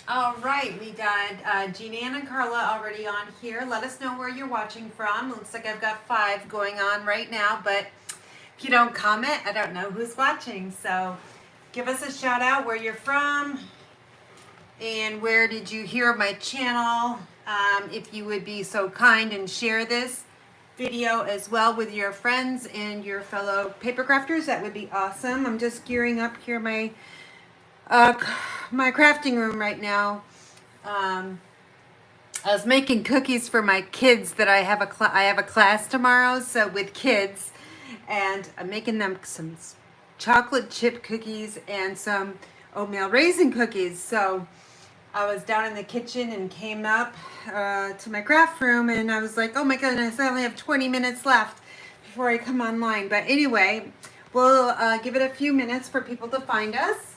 All right, we got Jeannie and Carla already on here. Let us know where you're watching from. Looks like I've got 5 going on right now, but if you don't comment, I don't know who's watching. So give us a shout out where you're from and where did you hear my channel. If you would be so kind and share this video as well with your friends and your fellow paper crafters, that would be awesome. I'm just gearing up here uh, my crafting room right now. I was making cookies for my kids that I have a class tomorrow, so with kids, and I'm making them some chocolate chip cookies and some oatmeal raisin cookies. So I was down in the kitchen and came up to my craft room, and I was like, oh my goodness, I only have 20 minutes left before I come online. But anyway, we'll give it a few minutes for people to find us.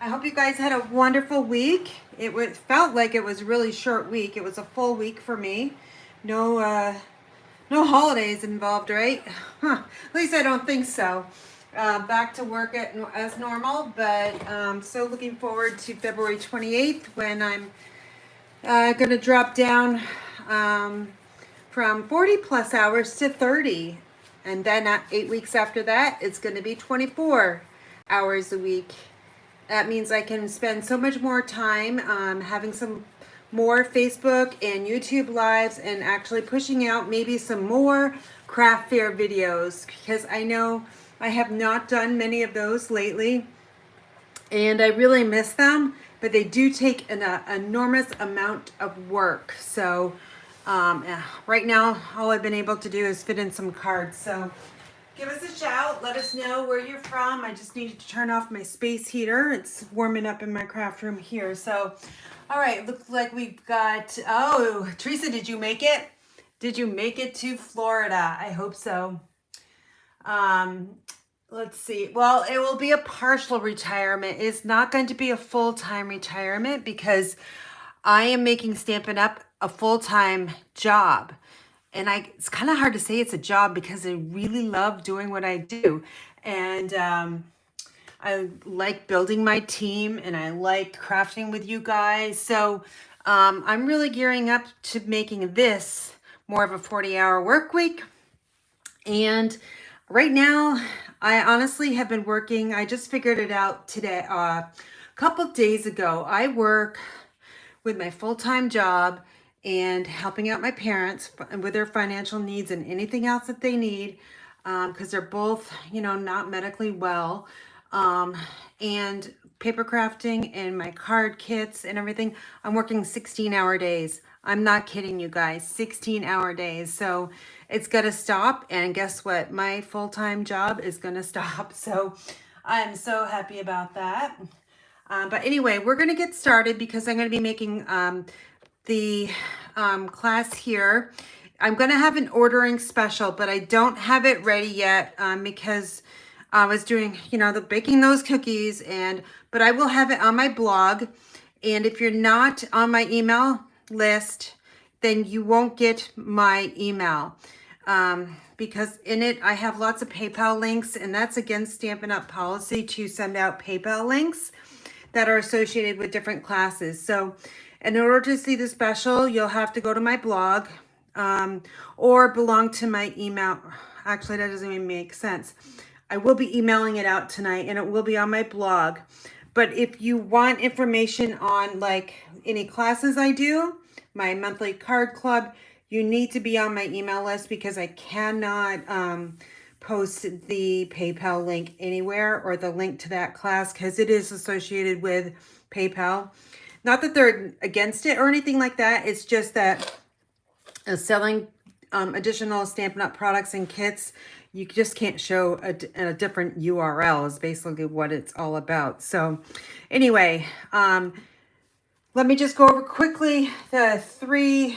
I hope you guys had a wonderful week. Felt like it was a really short week. It was a full week for me. No holidays involved, right? Huh. At least I don't think so. Back to work as normal, but so looking forward to February 28th when I'm going to drop down from 40 plus hours to 30. And then 8 weeks after that, it's going to be 24 hours a week. That means I can spend so much more time having some more Facebook and YouTube lives and actually pushing out maybe some more craft fair videos, because I know I have not done many of those lately and I really miss them, but they do take an enormous amount of work. So right now all I've been able to do is fit in some cards. So give us a shout. Let us know where you're from. I just needed to turn off my space heater. It's warming up in my craft room here. So, all right, looks like we've got, oh, Teresa, did you make it? Did you make it to Florida? I hope so. Let's see. Well, it will be a partial retirement. It's not going to be a full-time retirement because I am making Stampin' Up a full-time job. And it's kind of hard to say it's a job because I really love doing what I do. And I like building my team and I like crafting with you guys. So I'm really gearing up to making this more of a 40-hour work week. And right now, I honestly have been working. I just figured it out today, a couple days ago. I work with my full-time job and helping out my parents with their financial needs and anything else that they need, because they're both, not medically well, and paper crafting and my card kits and everything. I'm working 16-hour days. I'm not kidding you guys, 16-hour days. So it's got to stop. And guess what? My full-time job is going to stop. So I'm so happy about that. But anyway, we're going to get started because I'm going to be making the class here. I'm going to have an ordering special, but I don't have it ready yet because I was doing, baking those cookies, but I will have it on my blog. And if you're not on my email list, then you won't get my email because in it I have lots of PayPal links, and that's against Stampin' Up policy to send out PayPal links that are associated with different classes. So in order to see the special, you'll have to go to my blog or belong to my email. Actually, that doesn't even make sense. I will be emailing it out tonight and it will be on my blog. But if you want information on like any classes I do, my monthly card club, you need to be on my email list because I cannot post the PayPal link anywhere or the link to that class because it is associated with PayPal. Not that they're against it or anything like that. It's just that selling additional Stampin' Up products and kits, you just can't show a different URL is basically what it's all about. So anyway, let me just go over quickly the 3,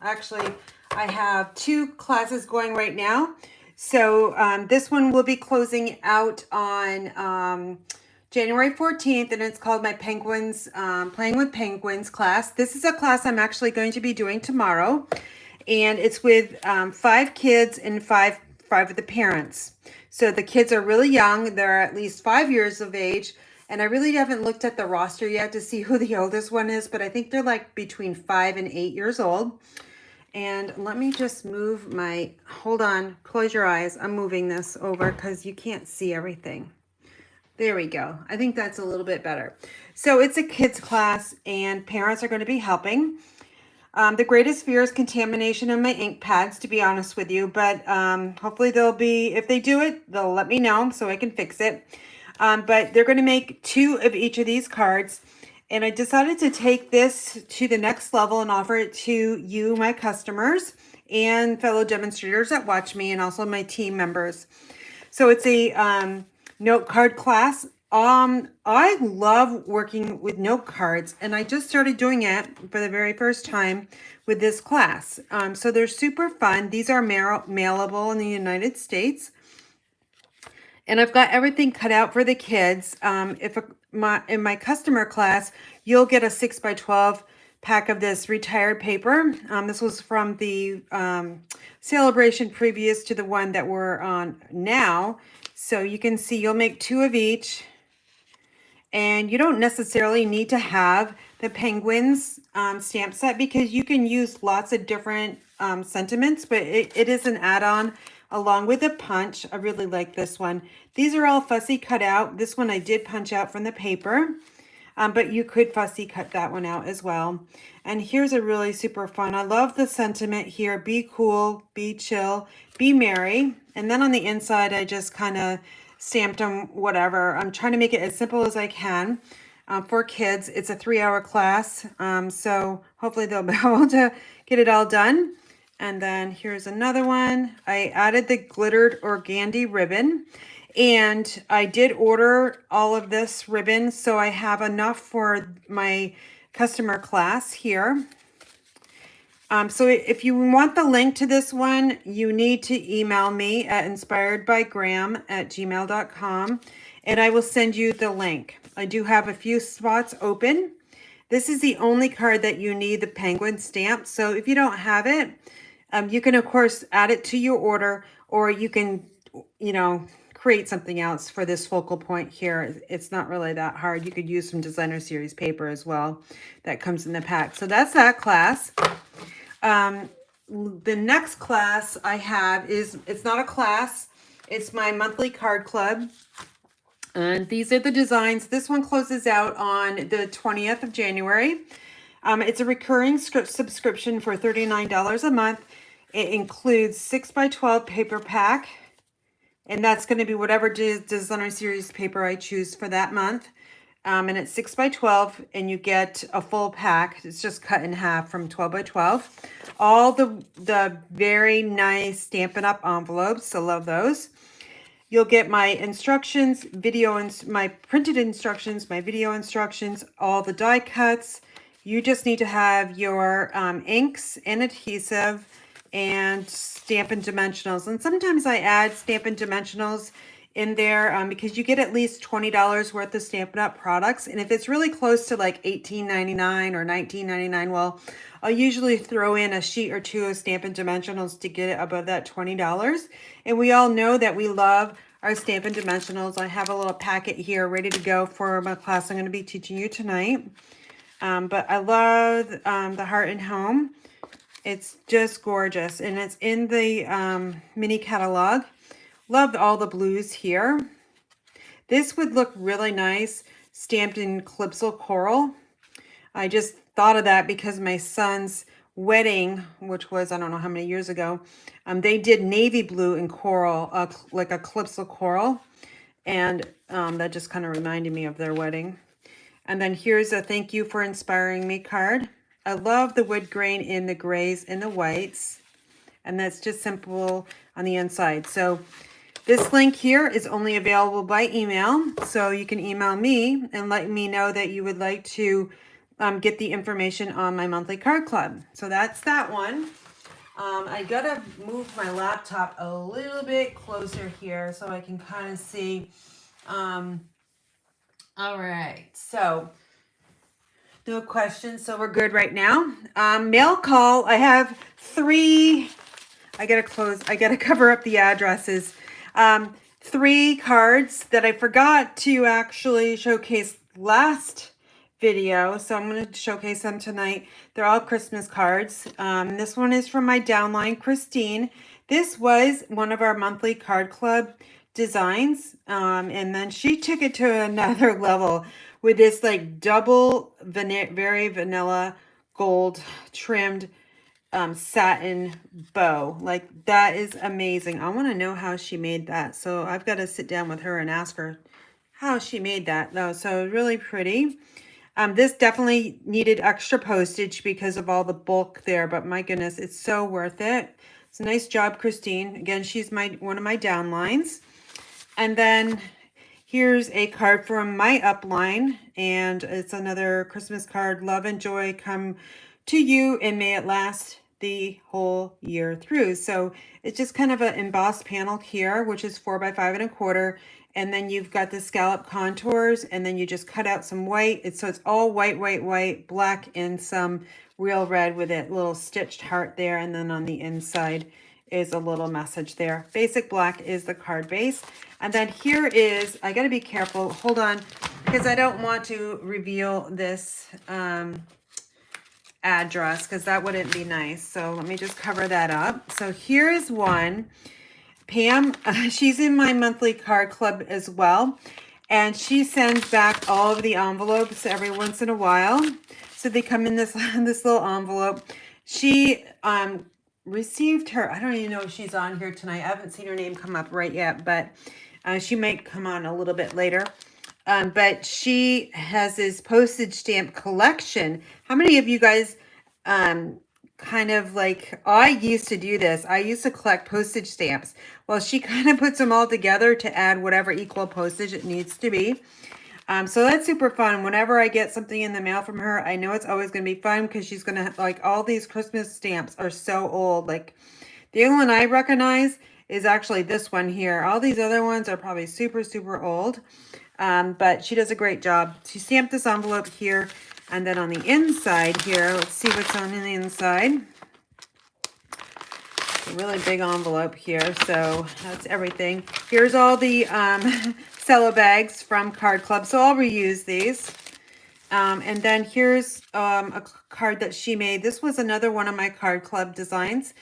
actually I have 2 classes going right now. So this one will be closing out on January 14th, and it's called my Penguins, Playing with Penguins class. This is a class I'm actually going to be doing tomorrow, and it's with 5 kids and five of the parents. So the kids are really young. They're at least 5 years of age, And I really haven't looked at the roster yet to see who the oldest one is, but I think they're like between 5 and 8 years old. And let me just move my, hold on, close your eyes. I'm moving this over because you can't see everything. There we go. I think that's a little bit better. So it's a kids class and parents are going to be helping. The greatest fear is contamination in my ink pads, to be honest with you, but hopefully they'll be, if they do it, they'll let me know so I can fix it. But they're going to make 2 of each of these cards. And I decided to take this to the next level and offer it to you, my customers, and fellow demonstrators that watch me, and also my team members. So it's a note card class. I love working with note cards, and I just started doing it for the very first time with this class. So they're super fun. These are mailable in the United States. And I've got everything cut out for the kids. In my customer class, you'll get a 6x12 pack of this retired paper. This was from the Saleabration previous to the one that we're on now. So you can see you'll make 2 of each. And you don't necessarily need to have the penguins stamp set because you can use lots of different sentiments, but it is an add-on along with a punch. I really like this one. These are all fussy cut out. This one I did punch out from the paper, but you could fussy cut that one out as well. And here's a really super fun. I love the sentiment here. Be cool, be chill, be merry. And then on the inside, I just kind of stamped them, whatever. I'm trying to make it as simple as I can. For kids, it's a 3-hour class. So hopefully they'll be able to get it all done. And then here's another one. I added the glittered organdy ribbon, and I did order all of this ribbon, so I have enough for my customer class here. So if you want the link to this one, you need to email me at inspiredbygraham@gmail.com, and I will send you the link. I do have a few spots open. This is the only card that you need the penguin stamp. So if you don't have it, you can, of course, add it to your order, or you can, create something else for this focal point here. It's not really that hard. You could use some designer series paper as well that comes in the pack. So that's that class. The next class I have it's not a class. It's my monthly card club. And these are the designs. This one closes out on the 20th of January. It's a recurring subscription for $39 a month. It includes 6x12 paper pack, and that's going to be whatever designer series paper I choose for that month. And it's 6x12, and you get a full pack. It's just cut in half from 12x12. All the very nice Stampin' Up envelopes. I love those. You'll get my instructions, my printed instructions, my video instructions, all the die cuts. You just need to have your inks and adhesive and Stampin' Dimensionals. And sometimes I add Stampin' Dimensionals in there because you get at least $20 worth of Stampin' Up products. And if it's really close to like $18.99 or $19.99, well, I'll usually throw in a sheet or 2 of Stampin' Dimensionals to get it above that $20. And we all know that we love our Stampin' Dimensionals. I have a little packet here ready to go for my class I'm going to be teaching you tonight. But I love the Heart and Home. It's just gorgeous, and it's in the mini catalog. Love all the blues here. This would look really nice stamped in Calypso Coral. I just thought of that because my son's wedding, which was I don't know how many years ago, they did navy blue and coral, like a Calypso Coral, and that just kind of reminded me of their wedding. And then here's a thank you for inspiring me card. I love the wood grain in the grays and the whites. And that's just simple on the inside. So this link here is only available by email. So you can email me and let me know that you would like to get the information on my monthly card club. So that's that one. I gotta move my laptop a little bit closer here so I can kind of see. All right, so no questions, so we're good right now. Mail call, I have 3. I gotta cover up the addresses. 3 cards that I forgot to actually showcase last video, so I'm going to showcase them tonight. They're all Christmas cards. This one is from my downline, Christine. This was one of our monthly card club designs, and then she took it to another level with this like double very vanilla gold trimmed satin bow. Like, that is amazing. I want to know how she made that, so I've got to sit down with her and ask her how she made that though. So really pretty. This definitely needed extra postage because of all the bulk there, but my goodness, it's so worth it. It's a nice job, Christine. Again, she's one of my downlines. And then here's a card from my upline, and it's another Christmas card. Love and joy come to you, and may it last the whole year through. So it's just kind of an embossed panel here, which is 4 by 5 1/4. And then you've got the scallop contours, and then you just cut out some white. So it's all white, white, white, black, and some real red with a little stitched heart there. And then on the inside is a little message there. Basic black is the card base. And then here is, I got to be careful. Hold on, because I don't want to reveal this address, because that wouldn't be nice. So let me just cover that up. So here is one. Pam, she's in my monthly card club as well, and she sends back all of the envelopes every once in a while. So they come in this this little envelope. She received her, I don't even know if she's on here tonight. I haven't seen her name come up right yet, but she might come on a little bit later. But she has this postage stamp collection. How many of you guys kind of like, I used to do this. I used to collect postage stamps. Well, she kind of puts them all together to add whatever equal postage it needs to be. So that's super fun. Whenever I get something in the mail from her, I know it's always going to be fun, because she's going to, like, all these Christmas stamps are so old. Like, the only one I recognize is actually this one here. All these other ones are probably super, super old. But she does a great job. She stamped this envelope here. And then on the inside here, let's see what's on the inside. A really big envelope here, so that's everything. Here's all the cello bags from Card Club, so I'll reuse these. And then here's a card that she made. This was another one of my Card Club designs.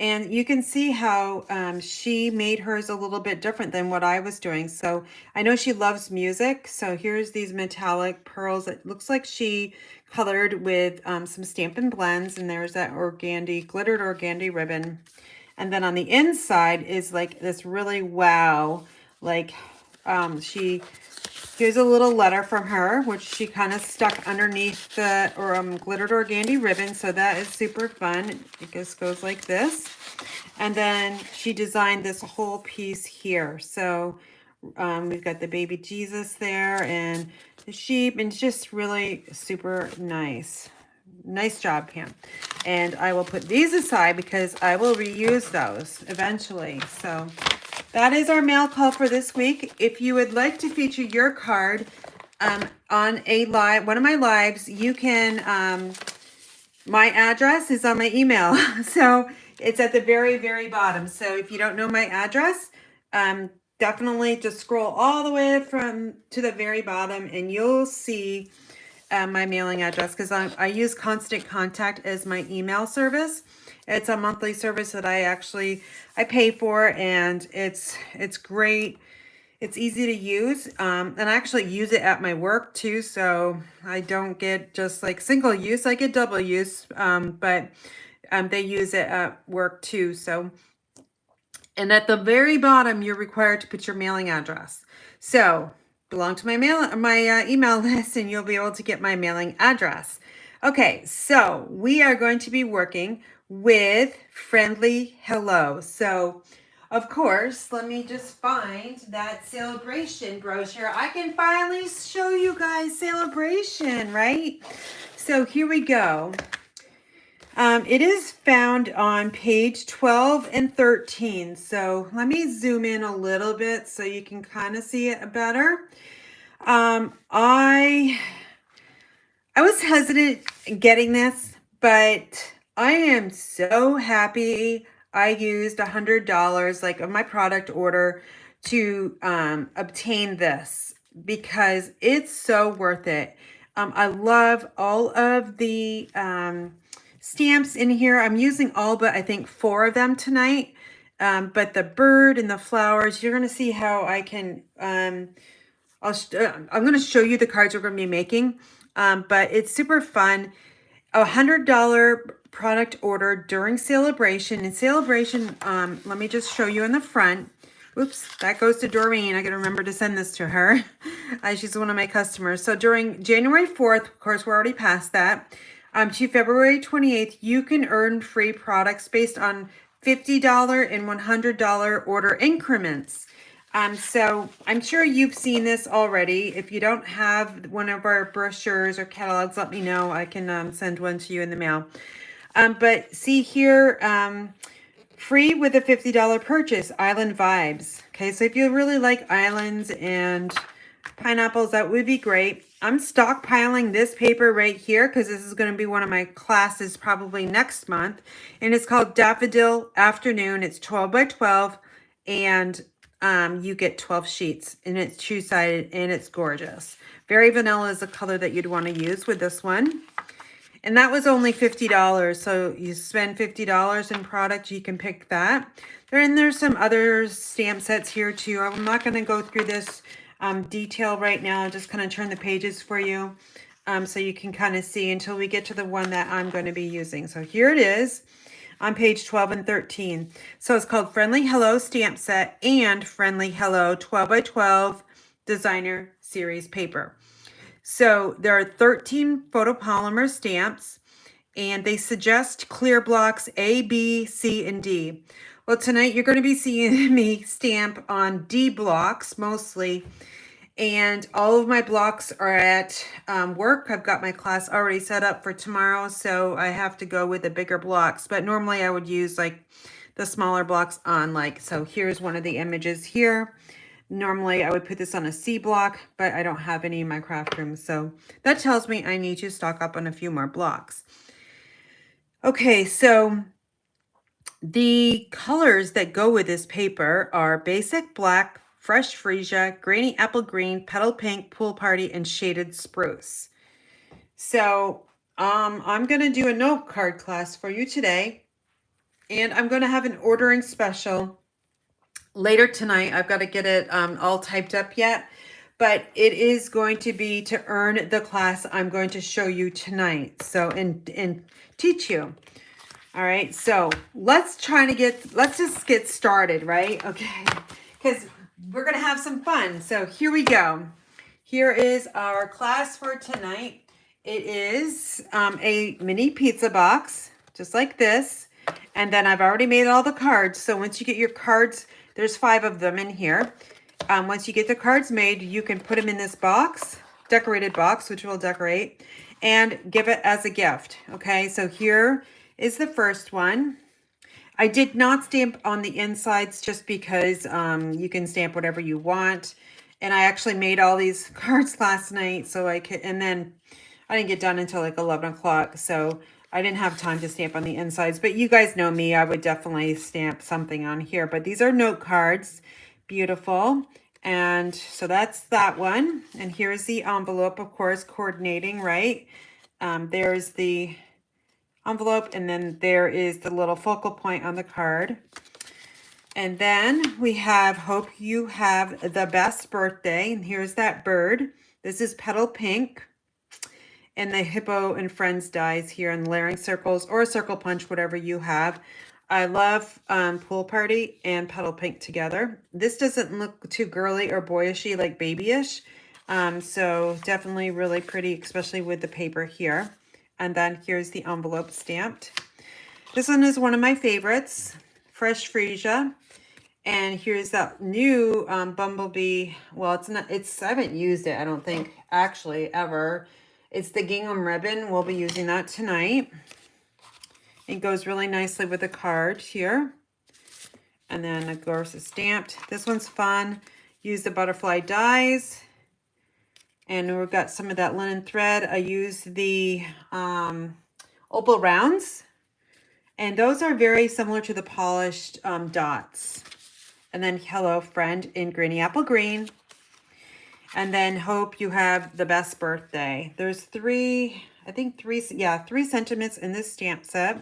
And you can see how she made hers a little bit different than what I was doing. So I know she loves music. So here's these metallic pearls. It looks like she colored with some Stampin' Blends. And there's that organdy, glittered organdy ribbon. And then on the inside is like this really wow, like here's a little letter from her, which she kind of stuck underneath the glittered organdy ribbon. So that is super fun. It just goes like this. And then she designed this whole piece here. So we've got the baby Jesus there and the sheep, and it's just really super nice. Nice job, Pam. And I will put these aside because I will reuse those eventually. So that is our mail call for this week. If you would like to feature your card on a live, one of my lives, you can, my address is on my email. So it's at the very, very bottom. So if you don't know my address, definitely just scroll all the way to the very bottom and you'll see my mailing address, because I use Constant Contact as my email service. It's a monthly service that I pay for, and it's great. It's easy to use, and I actually use it at my work too, so I don't get just like single use, I get double use, but they use it at work too. So, and at the very bottom, you're required to put your mailing address. So belong to my email list, and you'll be able to get my mailing address. Okay, so we are going to be working with Friendly Hello. So, of course, let me just find that Saleabration brochure. I can finally show you guys Saleabration, right? So here we go. It is found on page 12 and 13. So let me zoom in a little bit so you can kind of see it better. I was hesitant getting this, but I am so happy I used $100 like of my product order to obtain this because it's so worth it. I love all of the stamps in here. I'm using all but I think 4 of them tonight. But the bird and the flowers, you're going to see how I can, I'm going to show you the cards we're going to be making. But it's super fun. $100 product order during Saleabration. And Saleabration, let me just show you in the front. Oops, that goes to Doreen. I got to remember to send this to her. She's one of my customers. So during January 4th, of course, we're already past that, to February 28th, you can earn free products based on $50 and $100 order increments. So I'm sure you've seen this already. If you don't have one of our brochures or catalogs, let me know. I can send one to you in the mail. But see here, free with a $50 purchase, Island Vibes. Okay, so if you really like islands and pineapples, that would be great. I'm stockpiling this paper right here because this is going to be one of my classes probably next month. And it's called Daffodil Afternoon. It's 12 by 12 and you get 12 sheets and it's two-sided and it's gorgeous. Very vanilla is the color that you'd want to use with this one. And that was only $50. So you spend $50 in product, you can pick that. There's some other stamp sets here too. I'm not going to go through this detail right now. I'll just kind of turn the pages for you so you can kind of see until we get to the one that I'm going to be using. So here it is on page 12 and 13. So it's called Friendly Hello Stamp Set and Friendly Hello 12 by 12 Designer Series Paper. So there are 13 photopolymer stamps and they suggest clear blocks A, B, C, and D. Well, tonight you're going to be seeing me stamp on D blocks mostly. And all of my blocks are at work. I've got my class already set up for tomorrow, so I have to go with the bigger blocks. But normally I would use like the smaller blocks on so here's one of the images here. Normally I would put this on a C block, but I don't have any in my craft room. So that tells me I need to stock up on a few more blocks. Okay, so the colors that go with this paper are basic black, fresh freesia, grainy apple green, petal pink, pool party, and shaded spruce. So I'm going to do a note card class for you today. And I'm going to have an ordering special later tonight. I've got to get it all typed up yet. But it is going to be to earn the class I'm going to show you tonight. So, and teach you. All right, so let's just get started, right? Okay, because we're gonna have some fun. So here we go. Here is our class for tonight. It is a mini pizza box, just like this. And then I've already made all the cards. So once you get your cards, there's 5 of them in here. Once you get the cards made, you can put them in this box, decorated box, which we'll decorate, and give it as a gift. Okay, so here is the first one. I did not stamp on the insides just because you can stamp whatever you want. And I actually made all these cards last night, so I could, and then I didn't get done until like 11 o'clock, so I didn't have time to stamp on the insides. But you guys know me, I would definitely stamp something on here. But these are note cards, beautiful. And so that's that one. And here's the envelope, of course, coordinating, right? There's the envelope, and then there is the little focal point on the card. And then we have hope you have the best birthday, and here's that bird. This is petal pink, and the hippo and friends dies here in layering circles or circle punch, whatever you have. I love pool party and petal pink together. This doesn't look too girly or boyishy, like babyish, so definitely really pretty, especially with the paper here. And then here's the envelope stamped. This one is one of my favorites, Fresh Freesia. And here's that new bumblebee. Well, I haven't used it, I don't think, actually, ever. It's the gingham ribbon. We'll be using that tonight. It goes really nicely with the card here. And then, of course, it's stamped. This one's fun. Use the butterfly dies. And we've got some of that linen thread. I used the Opal Rounds. And those are very similar to the polished dots. and then hello friend in Granny Apple Green, and then hope you have the best birthday. There's three, I think three, yeah, 3 sentiments in this stamp set.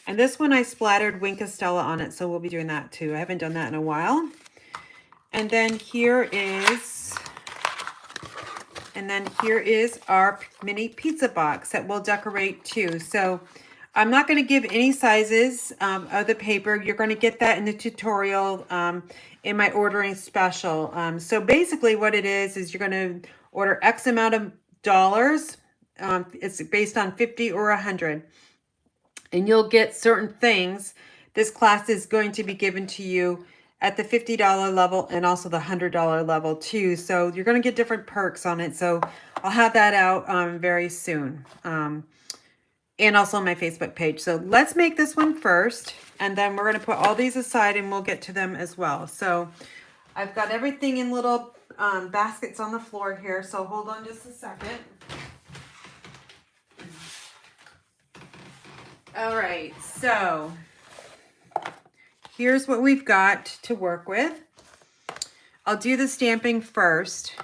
And this one I splattered Wink Estella on it, so we'll be doing that too. I haven't done that in a while. And then here is our mini pizza box that we'll decorate too. So I'm not going to give any sizes of the paper. You're going to get that in the tutorial in my ordering special. So basically what it is you're going to order X amount of dollars. It's based on 50 or 100. And you'll get certain things. This class is going to be given to you at the $50 level and also the $100 level too. So you're going to get different perks on it. So I'll have that out very soon. And also on my Facebook page. So let's make this one first. And then we're going to put all these aside and we'll get to them as well. So I've got everything in little baskets on the floor here. So hold on just a second. All right, so here's what we've got to work with. I'll do the stamping first.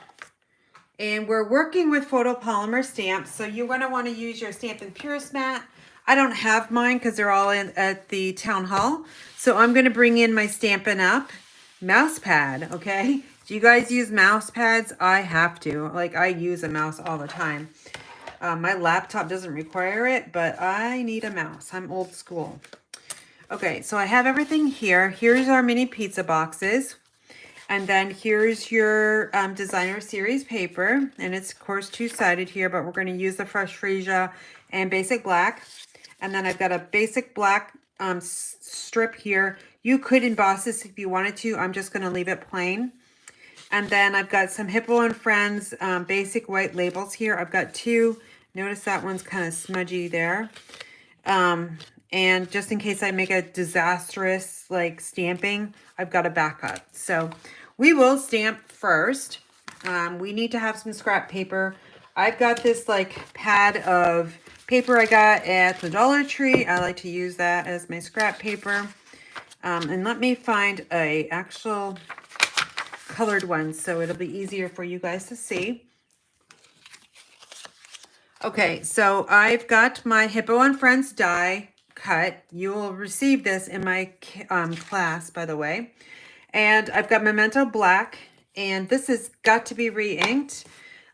And we're working with photopolymer stamps, so you're going to want to use your Stampin' Purist mat. I don't have mine because they're all in at the town hall. So I'm going to bring in my Stampin' Up mouse pad, okay? Do you guys use mouse pads? I have to. Like, I use a mouse all the time. My laptop doesn't require it, but I need a mouse. I'm old school. Okay, so I have everything here. Here's our mini pizza boxes. And then here's your designer series paper. And it's, of course, two-sided here, but we're going to use the Fresh Freesia and Basic Black. And then I've got a Basic Black strip here. You could emboss this if you wanted to. I'm just going to leave it plain. And then I've got some Hippo and Friends basic white labels here. I've got 2. Notice that one's kind of smudgy there. And just in case I make a disastrous like stamping, I've got a backup. So we will stamp first. We need to have some scrap paper. I've got this like pad of paper I got at the Dollar Tree. I like to use that as my scrap paper. And let me find a actual colored one so it'll be easier for you guys to see. Okay, so I've got my Hippo and Friends die cut. You will receive this in my class, by the way. And I've got Memento Black, and this has got to be re-inked.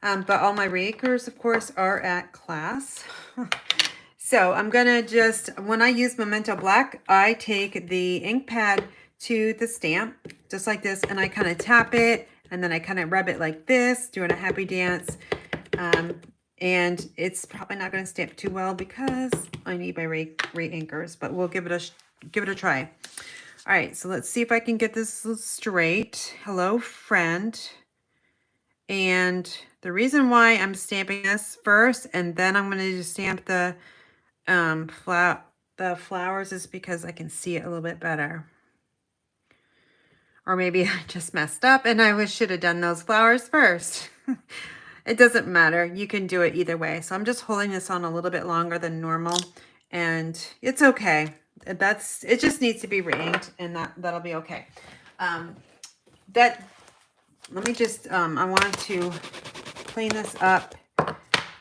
But all my re-inkers, of course, are at class. So I'm gonna just, when I use Memento Black, I take the ink pad to the stamp, just like this, and I kind of tap it, and then I kind of rub it like this, doing a happy dance. And it's probably not going to stamp too well because I need my re-inkers, but we'll give it a try. All right, so let's see if I can get this straight. Hello, friend. And the reason why I'm stamping this first and then I'm going to just stamp the flowers is because I can see it a little bit better. Or maybe I just messed up and I should have done those flowers first. It doesn't matter. You can do it either way. So I'm just holding this on a little bit longer than normal, and it's okay. It just needs to be re-inked, and that'll be okay. Let me just, I want to clean this up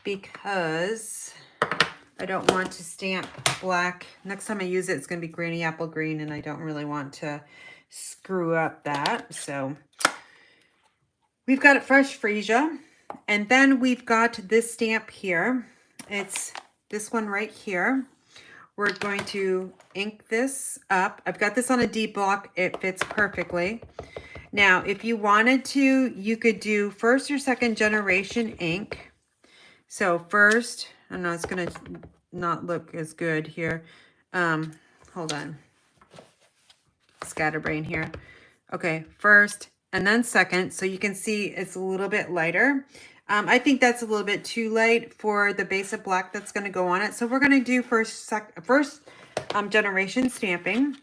because I don't want to stamp black. Next time I use it, it's going to be Granny Apple Green, and I don't really want to screw up that. So we've got it Fresh Freesia. And then we've got this stamp here. It's this one right here. We're going to ink this up. I've got this on a deep block. It fits perfectly. Now, if you wanted to, you could do first or second generation ink. So first, I know it's going to not look as good here. Hold on. Scatterbrain here. Okay, first and then second, so you can see it's a little bit lighter. I think that's a little bit too light for the basic black that's going to go on it. So we're going to do first generation stamping.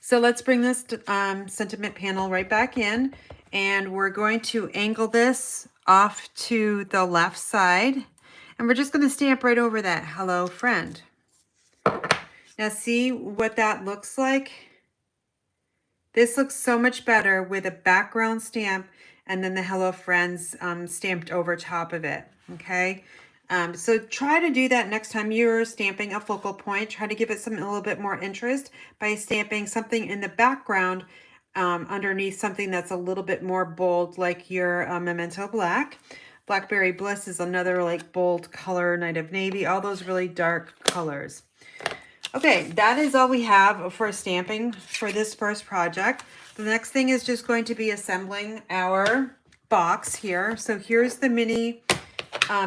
So let's bring this sentiment panel right back in, and we're going to angle this off to the left side, and we're just going to stamp right over that hello friend. Now see what that looks like? This looks so much better with a background stamp and then the Hello Friends stamped over top of it, okay? So try to do that next time you're stamping a focal point. Try to give it a little bit more interest by stamping something in the background underneath something that's a little bit more bold, like your Memento Black. Blackberry Bliss is another like bold color, Night of Navy, all those really dark colors. Okay, that is all we have for stamping for this first project. The next thing is just going to be assembling our box here. So here's the mini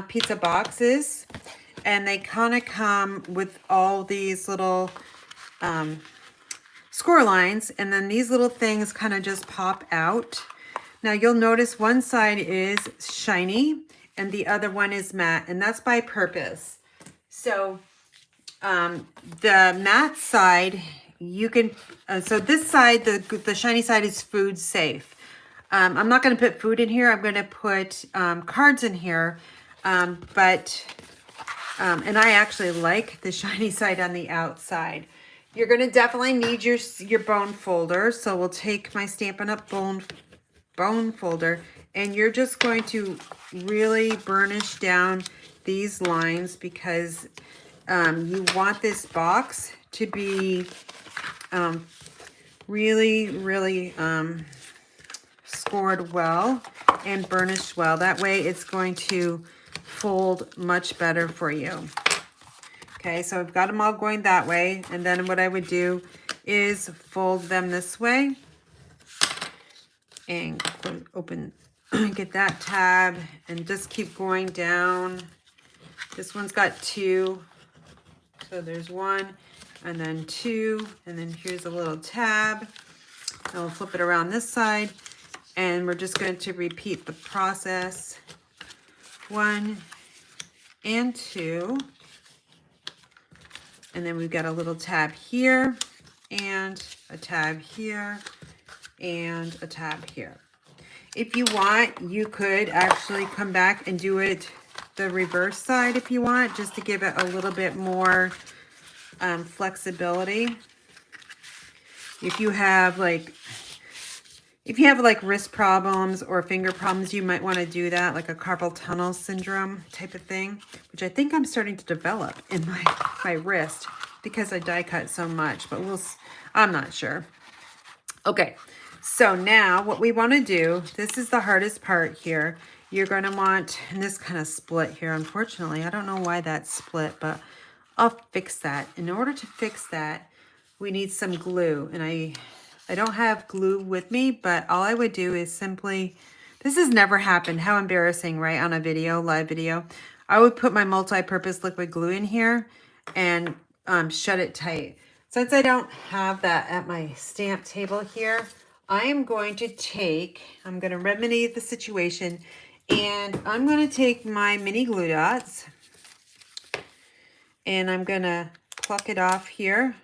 pizza boxes, and they kind of come with all these little score lines, and then these little things kind of just pop out. Now you'll notice one side is shiny and the other one is matte, and that's by purpose. So the matte side, you can, so this side, the shiny side is food safe. I'm not going to put food in here. I'm going to put cards in here, and I actually like the shiny side on the outside. You're going to definitely need your bone folder. So we'll take my Stampin' Up bone folder, and you're just going to really burnish down these lines because you want this box to be really scored well and burnished well. That way it's going to fold much better for you. Okay, so I've got them all going that way, and then what I would do is fold them this way and open, get that tab, and just keep going down. This one's got 2, so there's 1, and then 2, and then here's a little tab. And we'll flip it around this side, and we're just going to repeat the process. 1 and 2, and then we've got a little tab here, and a tab here, and a tab here. If you want, you could actually come back and do it the reverse side if you want, just to give it a little bit more flexibility. If you have like wrist problems or finger problems, you might want to do that, like a carpal tunnel syndrome type of thing, which I think I'm starting to develop in my wrist because I die cut so much, but I'm not sure. Okay, so now what we want to do, this is the hardest part here. You're going to want, and this kind of split here, unfortunately. I don't know why that's split, but I'll fix that. In order to fix that, we need some glue, and I don't have glue with me, but all I would do is simply, this has never happened. How embarrassing, right? On a video, live video. I would put my multi-purpose liquid glue in here and shut it tight. Since I don't have that at my stamp table here, I am going to remedy the situation, and I'm going to take my mini glue dots, and I'm going to pluck it off here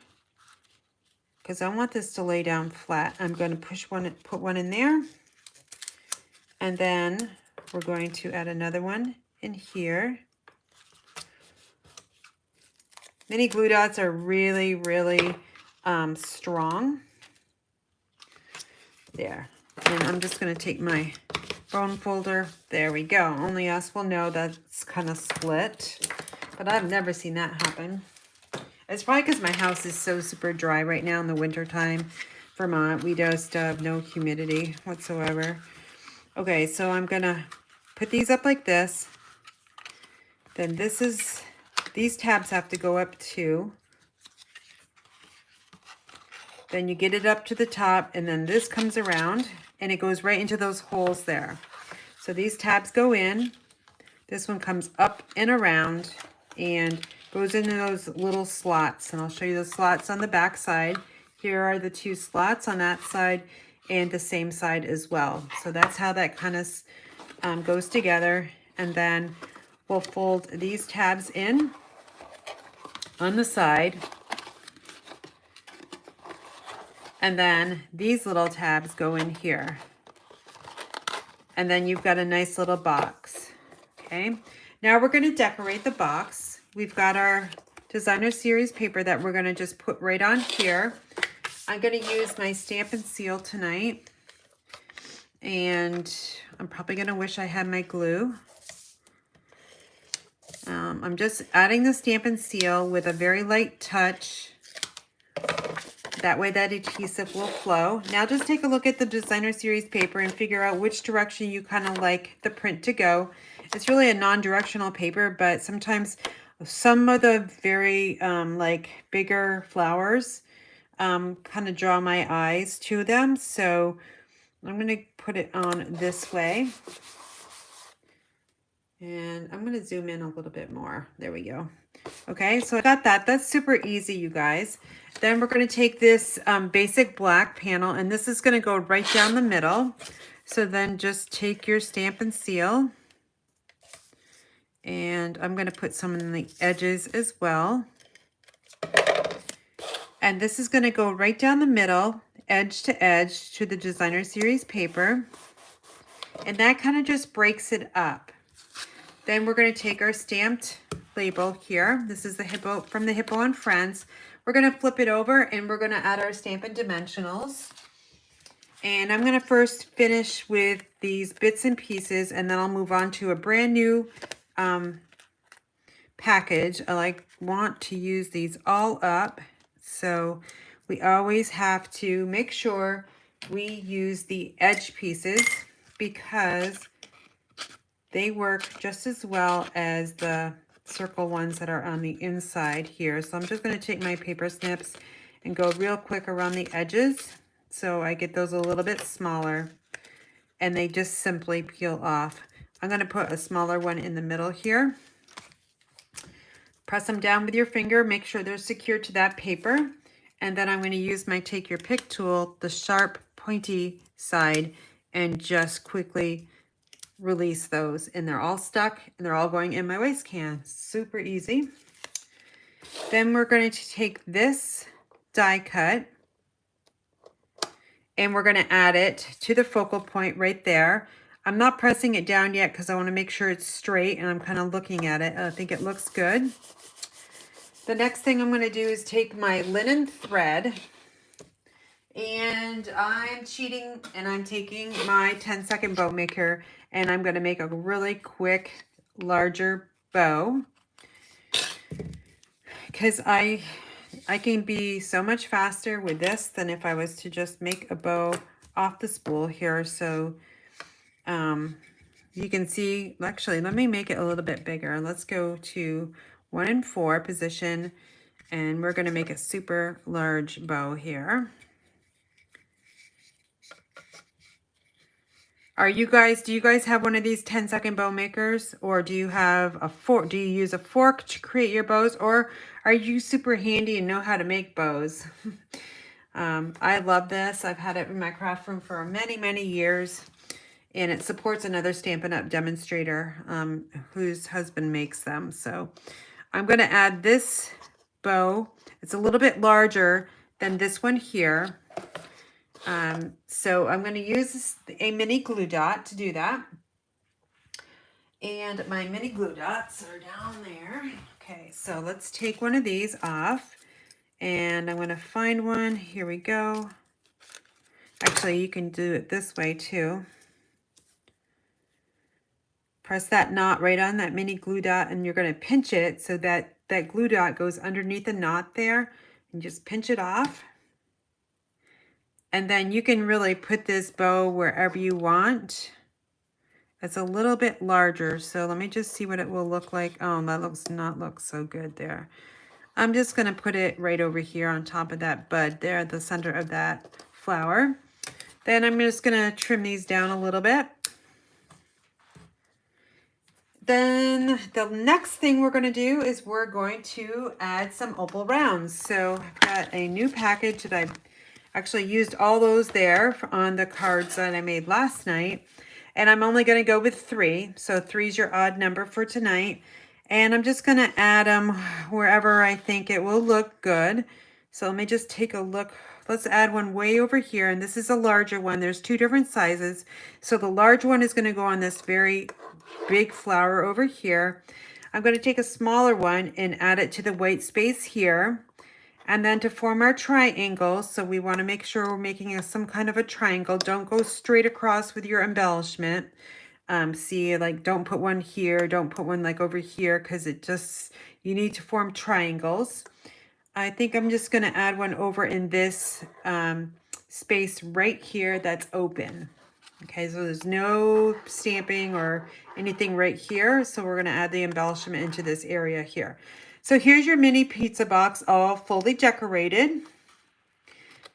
because I want this to lay down flat. I'm going to put one in there, and then we're going to add another one in here. Mini glue dots are really strong. There. And I'm just going to take my bone folder. There we go. Only us will know that's kind of split, but I've never seen that happen. It's probably because my house is so super dry right now in the winter time. Vermont, we just have no humidity whatsoever. Okay, so I'm going to put these up like this. Then these tabs have to go up too. Then you get it up to the top, and then this comes around and it goes right into those holes there. So these tabs go in. This one comes up and around and goes into those little slots. And I'll show you the slots on the back side. Here are the 2 slots on that side and the same side as well. So that's how that kind of goes together. And then we'll fold these tabs in on the side. And then these little tabs go in here. And then you've got a nice little box. Okay. Now we're going to decorate the box. We've got our designer series paper that we're going to just put right on here. I'm going to use my stamp and seal tonight. And I'm probably going to wish I had my glue. I'm just adding the stamp and seal with a very light touch. That way that adhesive will flow. Now just take a look at the designer series paper and figure out which direction you kind of like the print to go. It's really a non-directional paper, but sometimes some of the very like bigger flowers kind of draw my eyes to them. So I'm going to put it on this way. And I'm going to zoom in a little bit more. There we go. Okay, so I got that. That's super easy, you guys. Then we're going to take this basic black panel, and this is going to go right down the middle. So then just take your stamp and seal. And I'm going to put some in the edges as well. And this is going to go right down the middle, edge to edge, to the designer series paper. And that kind of just breaks it up. Then we're going to take our stamped label here. This is the Hippo from the Hippo and Friends. We're going to flip it over and we're going to add our Stampin' Dimensionals. And I'm going to first finish with these bits and pieces, and then I'll move on to a brand new package. I want to use these all up. So we always have to make sure we use the edge pieces because they work just as well as the circle ones that are on the inside here. So I'm just going to take my paper snips and go real quick around the edges so I get those a little bit smaller, and they just simply peel off. I'm going to put a smaller one in the middle here. Press them down with your finger, make sure they're secured to that paper, and then I'm going to use my Take Your Pick tool, the sharp pointy side, and just quickly release those, and they're all stuck and they're all going in my waste can. Super easy. Then we're going to take this die cut and we're going to add it to the focal point right there. I'm not pressing it down yet because I want to make sure it's straight, and I'm kind of looking at it. I think it looks good. The next thing I'm going to do is take my linen thread, and I'm cheating and I'm taking my 10-second bow maker, and I'm going to make a really quick, larger bow because I can be so much faster with this than if I was to just make a bow off the spool here. So you can see, actually, let me make it a little bit bigger. Let's go to 1 and 4 position, and we're going to make a super large bow here. Do you guys have one of these 10-second bow makers, or do you have a fork? Do you use a fork to create your bows, or are you super handy and know how to make bows? I love this. I've had it in my craft room for many, many years, and it supports another Stampin' Up! Demonstrator whose husband makes them. So I'm going to add this bow. It's a little bit larger than this one here. So I'm going to use a mini glue dot to do that. And my mini glue dots are down there. Okay, so let's take one of these off. And I'm going to find one. Here we go. Actually, you can do it this way too. Press that knot right on that mini glue dot, and you're going to pinch it so that that glue dot goes underneath the knot there, and just pinch it off. And then you can really put this bow wherever you want. It's a little bit larger, so let me just see what it will look like. Oh, that looks not look so good there. I'm just going to put it right over here on top of that bud there at the center of that flower. Then I'm just going to trim these down a little bit. Then the next thing we're going to do is we're going to add some Opal Rounds. So I've got a new package that I've actually used all those there on the cards that I made last night. And I'm only going to go with 3. So 3 is your odd number for tonight. And I'm just going to add them wherever I think it will look good. So let me just take a look. Let's add one way over here. And this is a larger one. There's 2 different sizes. So the large one is going to go on this very big flower over here. I'm going to take a smaller one and add it to the white space here. And then to form our triangle, so we want to make sure we're making some kind of a triangle. Don't go straight across with your embellishment. See, like, don't put one here, don't put one like over here, because it just, you need to form triangles. I think I'm just going to add one over in this space right here that's open. Okay, so there's no stamping or anything right here. So we're going to add the embellishment into this area here. So here's your mini pizza box, all fully decorated.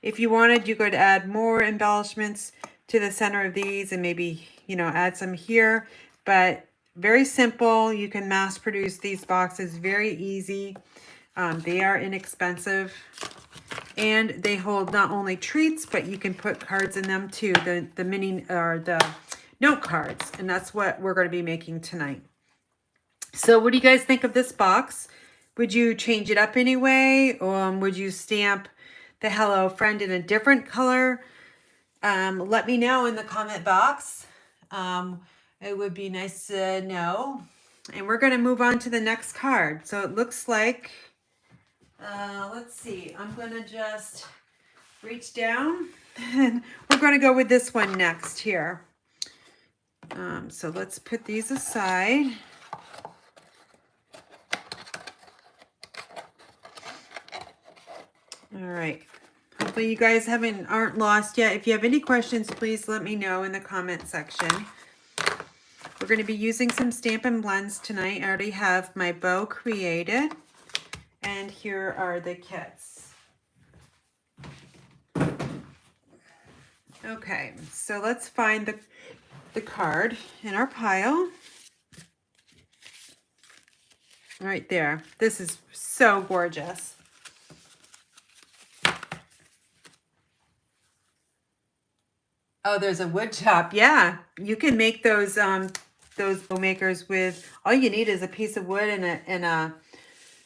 If you wanted, you could add more embellishments to the center of these and maybe, you know, add some here. But very simple. You can mass produce these boxes very easy. They are inexpensive. And they hold not only treats, but you can put cards in them too, the mini or the note cards. And that's what we're going to be making tonight. So what do you guys think of this box? Would you change it up anyway? Would you stamp the Hello Friend in a different color? Let me know in the comment box. It would be nice to know. And we're going to move on to the next card. So it looks like, let's see, I'm going to just reach down and we're going to go with this one next here. So let's put these aside. All right. Hopefully you guys aren't lost yet. If you have any questions, please let me know in the comment section. We're going to be using some Stampin' Blends tonight. I already have my bow created. And here are the kits. Okay, so let's find the card in our pile. Right there. This is so gorgeous. Oh, there's a wood chop. Yeah, you can make those bow makers with, all you need is a piece of wood and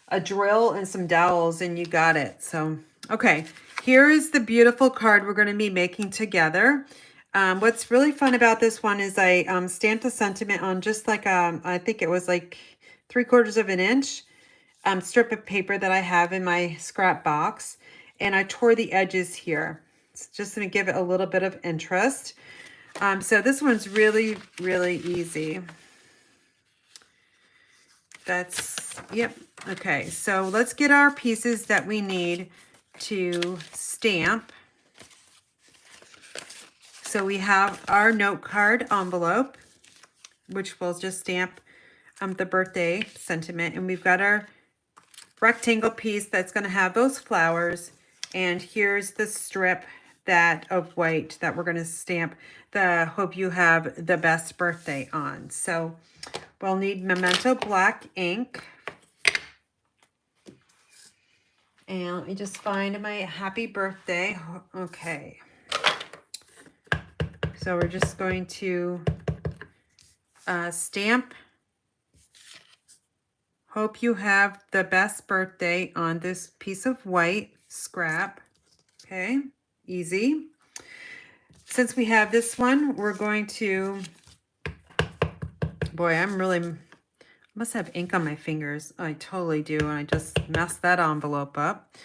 a drill and some dowels and you got it. So, okay, here is the beautiful card we're going to be making together. What's really fun about this one is I stamped a sentiment on just like, I think it was like 3/4 of an inch strip of paper that I have in my scrap box. And I tore the edges here. It's just going to give it a little bit of interest. So this one's really, really easy. That's, yep. Okay, so let's get our pieces that we need to stamp. So we have our note card envelope, which we'll just stamp the birthday sentiment. And we've got our rectangle piece that's going to have those flowers. And here's the strip of white that we're going to stamp the Hope You Have the Best Birthday on. So we'll need Memento black ink. And let me just find my happy birthday. Okay. So we're just going to stamp Hope You Have the Best Birthday on this piece of white scrap. Okay, easy. Since we have this one, we're going to, boy, I must have ink on my fingers. I totally do, and I just messed that envelope up.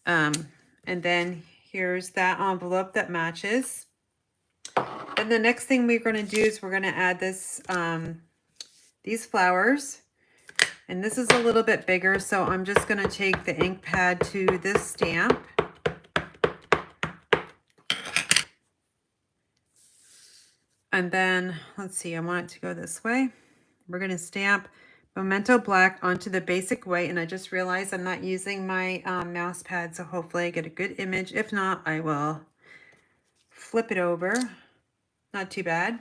And then here's that envelope that matches. And the next thing we're going to do is we're going to add this, these flowers. And this is a little bit bigger, so I'm just going to take the ink pad to this stamp. And then, let's see, I want it to go this way. We're going to stamp Memento Black onto the basic white. And I just realized I'm not using my mouse pad, so hopefully I get a good image. If not, I will flip it over. Not too bad.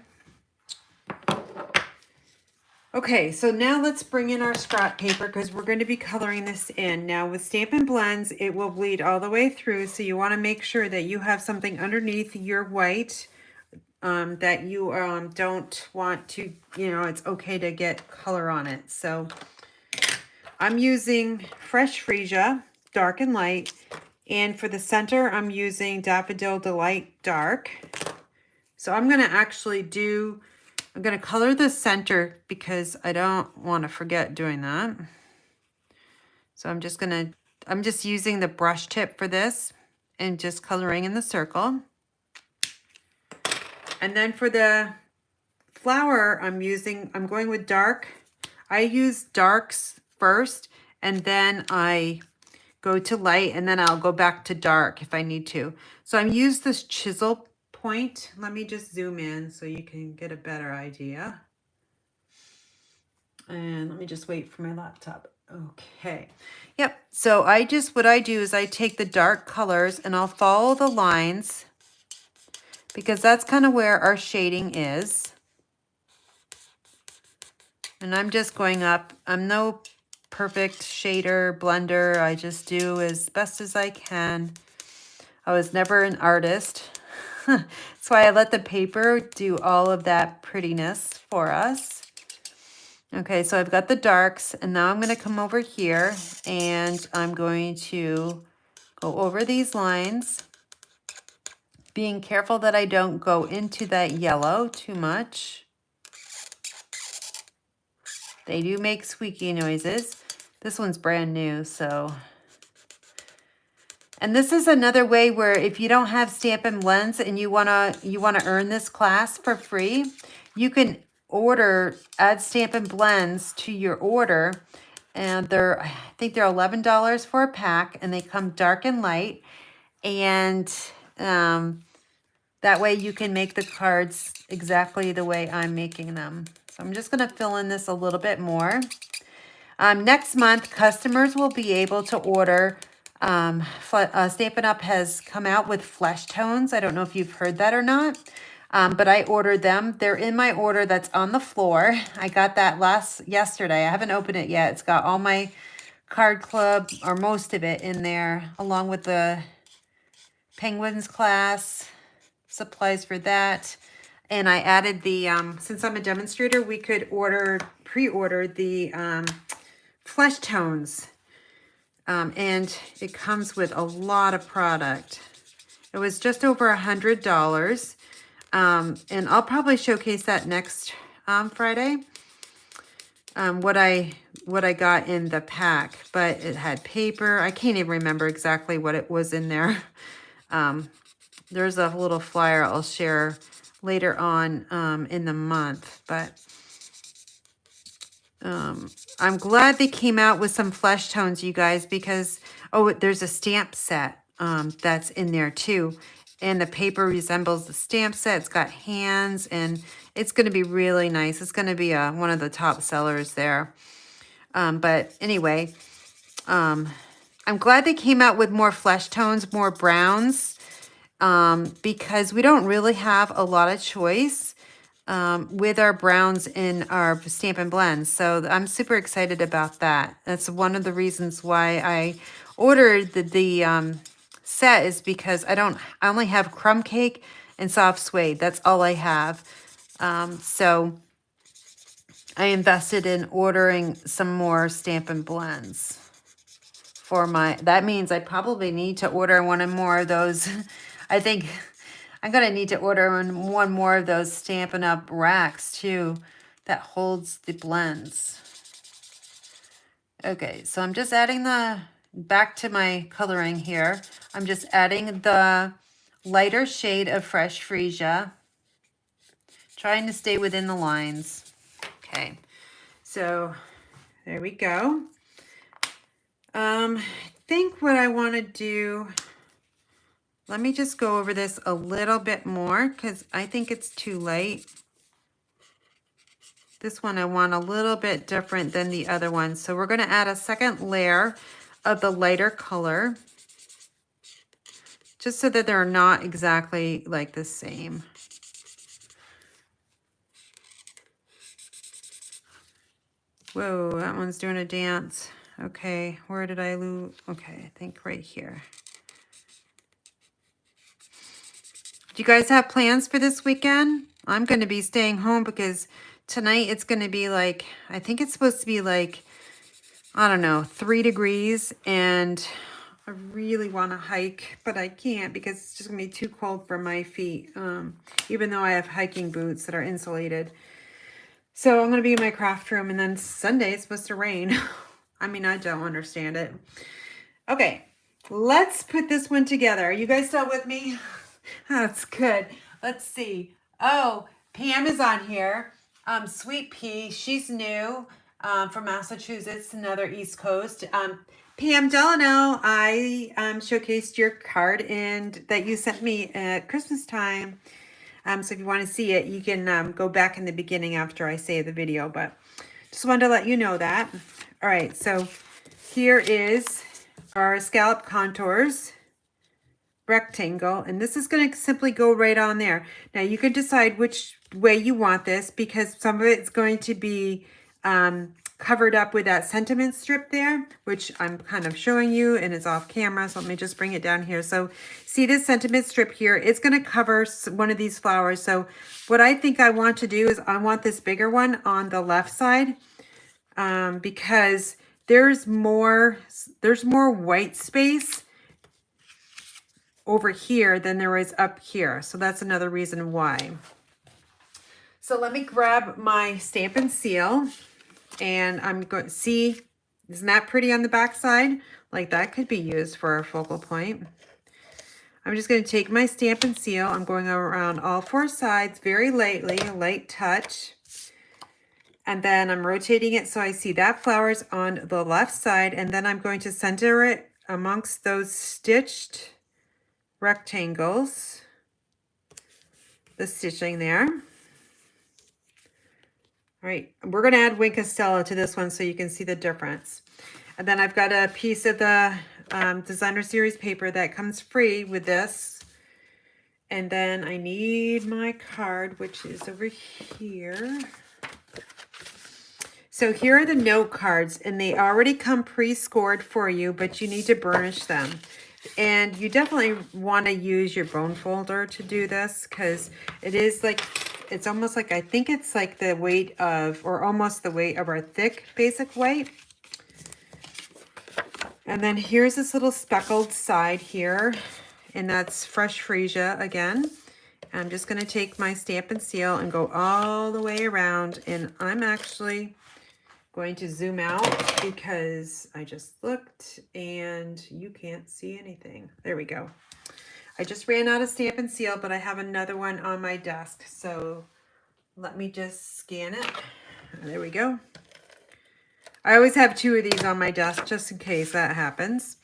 Okay, so now let's bring in our scrap paper because we're going to be coloring this in. Now with Stampin' Blends, it will bleed all the way through, so you want to make sure that you have something underneath your white that you don't want to, you know, it's okay to get color on it. So I'm using Fresh Freesia, dark and light, and for the center, I'm using Daffodil Delight Dark. So I'm going to actually I'm going to color the center because I don't want to forget doing that. So I'm just going to I'm just using the brush tip for this and just coloring in the circle. And then for the flower, I'm going with dark. I use darks first, and then I go to light, and then I'll go back to dark if I need to. So I'm use this chisel point. Let me just zoom in so you can get a better idea. And let me just wait for my laptop. Okay. Yep. So what I do is I take the dark colors and I'll follow the lines because that's kind of where our shading is. And I'm just going up. I'm no perfect shader, blender. I just do as best as I can. I was never an artist. That's why I let the paper do all of that prettiness for us. Okay, so I've got the darks, and now I'm going to come over here, and I'm going to go over these lines, being careful that I don't go into that yellow too much. They do make squeaky noises. This one's brand new, so... And this is another way where if you don't have Stampin' Blends and you wanna earn this class for free, you can add Stampin' Blends to your order, and I think they're $11 for a pack, and they come dark and light, and that way you can make the cards exactly the way I'm making them. So I'm just gonna fill in this a little bit more. Next month, customers will be able to order. Stampin' Up has come out with flesh tones. I don't know if you've heard that or not, but I ordered them. They're in my order that's on the floor. I got that yesterday. I haven't opened it yet. It's got all my card club, or most of it, in there, along with the Penguins class, supplies for that. And I added the, since I'm a demonstrator, we could pre-order the flesh tones. And it comes with a lot of product. It was just over $100. And I'll probably showcase that next Friday. What I got in the pack, but it had paper. I can't even remember exactly what it was in there. There's a little flyer I'll share later on in the month, but I'm glad they came out with some flesh tones, you guys, because, oh, there's a stamp set that's in there too. And the paper resembles the stamp set. It's got hands, and it's going to be really nice. It's going to be one of the top sellers there. But anyway, I'm glad they came out with more flesh tones, more browns, because we don't really have a lot of choice with our browns in our Stampin' Blends. So I'm super excited about that. That's one of the reasons why I ordered the set, is because I only have crumb cake and soft suede. That's all I have. So I invested in ordering some more Stampin' Blends for that means I probably need to order one more of those. I think I'm going to need to order one more of those Stampin' Up racks too that holds the blends. Okay, so I'm just adding back to my coloring here. I'm just adding the lighter shade of Fresh Freesia, trying to stay within the lines. Okay, so there we go. I think what I want to do, let me just go over this a little bit more because I think it's too light. This one I want a little bit different than the other one. So we're going to add a second layer of the lighter color, just so that they're not exactly like the same. Whoa, that one's doing a dance. Okay, where did I lose? Okay, I think right here. Do you guys have plans for this weekend? I'm going to be staying home because tonight it's going to be like, I think it's supposed to be like, I don't know, 3 degrees. And I really want to hike, but I can't because it's just going to be too cold for my feet. Even though I have hiking boots that are insulated. So I'm going to be in my craft room, and then Sunday it's supposed to rain. I mean, I don't understand it. Okay, let's put this one together. Are you guys still with me? That's good. Let's see. Oh, Pam is on here. Sweet Pea, she's new from Massachusetts, another East Coast. Pam Delano, I showcased your card and that you sent me at Christmas time. So if you want to see it, you can go back in the beginning after I say the video, but just wanted to let you know that. All right, so here is our scallop contours rectangle, and this is going to simply go right on there. Now you can decide which way you want this because some of it's going to be covered up with that sentiment strip there, which I'm kind of showing you and it's off camera. So let me just bring it down here. So see this sentiment strip here, it's going to cover one of these flowers. So what I think I want to do is I want this bigger one on the left side because there's more white space over here than there is up here. So that's another reason why. So let me grab my stamp and seal, and I'm going to see, isn't that pretty on the back side? Like that could be used for a focal point. I'm just going to take my stamp and seal. I'm going around all four sides very lightly, a light touch. And then I'm rotating it so I see that flower's on the left side, and then I'm going to center it amongst those stitched rectangles, the stitching there. All right, we're going to add Wink Stella to this one so you can see the difference. And then I've got a piece of the designer series paper that comes free with this. And then I need my card, which is over here. So here are the note cards, and they already come pre-scored for you, but you need to burnish them. And you definitely want to use your bone folder to do this because it is like, it's almost like, I think it's like the weight of, or almost the weight of our thick basic white. And then here's this little speckled side here, and that's fresh freesia again. I'm just going to take my stamp and seal and go all the way around, and I'm actually going to zoom out because I just looked and you can't see anything. There we go. I just ran out of stamp and seal, but I have another one on my desk. So let me just scan it. There we go. I always have two of these on my desk just in case that happens.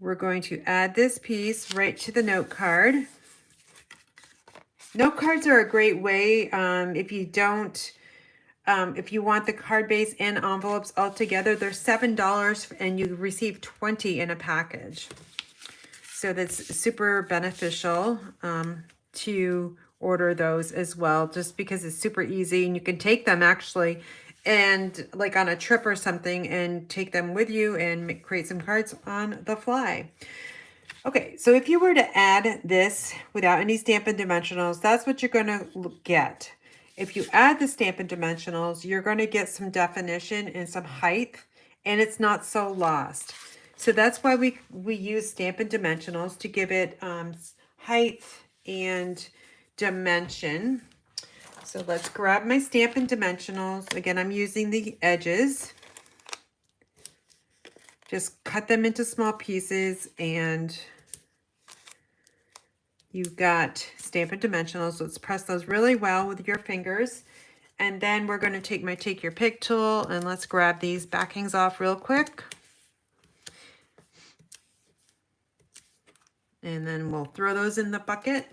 We're going to add this piece right to the note card. Note cards are a great way if you don't if you want the card base and envelopes all together, they're $7 and you receive 20 in a package. So that's super beneficial to order those as well, just because it's super easy and you can take them actually and like on a trip or something and take them with you and create some cards on the fly. Okay, so if you were to add this without any Stampin' Dimensionals, that's what you're going to get. If you add the Stampin' Dimensionals, you're going to get some definition and some height, and it's not so lost. So that's why we use Stampin' Dimensionals to give it height and dimension. So let's grab my Stampin' Dimensionals. Again, I'm using the edges. Just cut them into small pieces, and you've got Stampin' Dimensionals. Let's press those really well with your fingers. And then we're going to take my Take Your Pick tool, and let's grab these backings off real quick. And then we'll throw those in the bucket.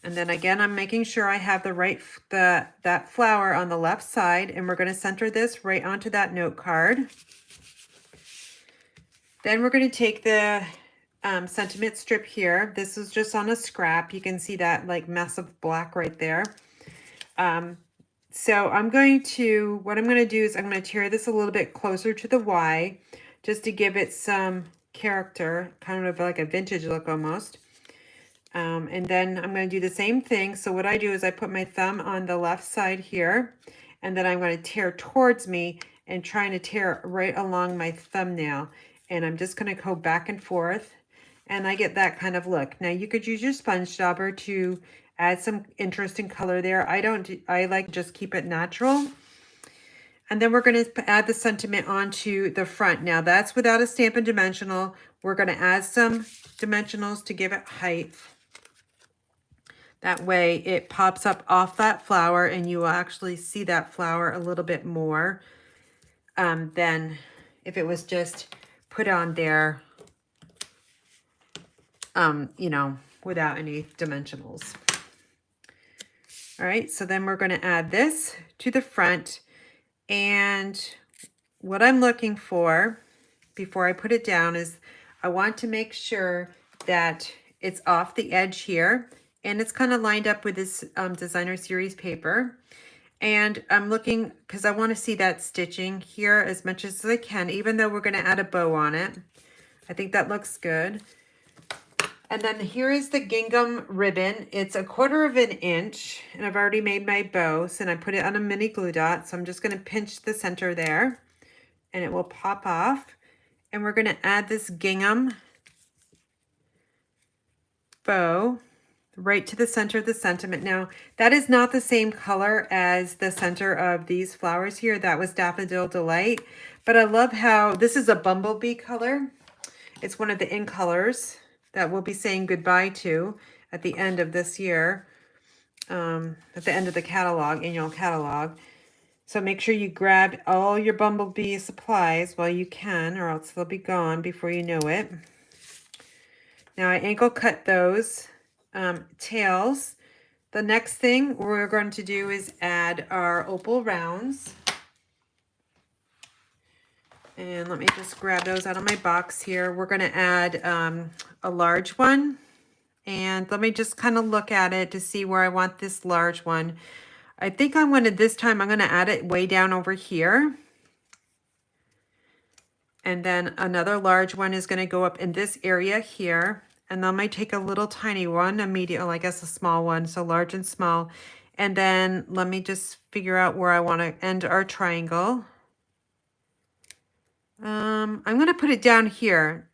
And then again, I'm making sure I have the right, that flower on the left side, and we're going to center this right onto that note card. Then we're going to take the sentiment strip here. This is just on a scrap. You can see that like mess of black right there. So what I'm going to do is I'm going to tear this a little bit closer to the Y just to give it some character, kind of like a vintage look almost. And then I'm going to do the same thing. So what I do is I put my thumb on the left side here, and then I'm going to tear towards me and trying to tear right along my thumbnail. And I'm just going to go back and forth, and I get that kind of look. Now you could use your sponge dauber to add some interesting color there. I like to just keep it natural. And then we're going to add the sentiment onto the front. Now that's without a Stampin' Dimensional. We're going to add some dimensionals to give it height. That way it pops up off that flower and you will actually see that flower a little bit more than if it was just put on there, you know, without any dimensionals. All right, so then we're going to add this to the front. And what I'm looking for before I put it down is I want to make sure that it's off the edge here and it's kind of lined up with this designer series paper. And I'm looking because I want to see that stitching here as much as I can, even though we're going to add a bow on it. I think that looks good. And then here is the gingham ribbon. It's 1/4 of an inch, and I've already made my bow, and I put it on a mini glue dot. So I'm just going to pinch the center there, and it will pop off. And we're going to add this gingham bow right to the center of the sentiment. Now, that is not the same color as the center of these flowers here. That was Daffodil Delight. But I love how this is a bumblebee color. It's one of the in colors that we'll be saying goodbye to at the end of this year, at the end of the catalog, annual catalog. So make sure you grab all your bumblebee supplies while you can, or else they'll be gone before you know it. Now I ankle cut those tails. The next thing we're going to do is add our Opal Rounds. And let me just grab those out of my box here. We're going to add a large one. And let me just kind of look at it to see where I want this large one. I think I'm going to, this time I'm going to add it way down over here. And then another large one is going to go up in this area here. And then I might take a little tiny one, a medium, I guess a small one, so large and small. And then let me just figure out where I want to end our triangle. I'm going to put it down here.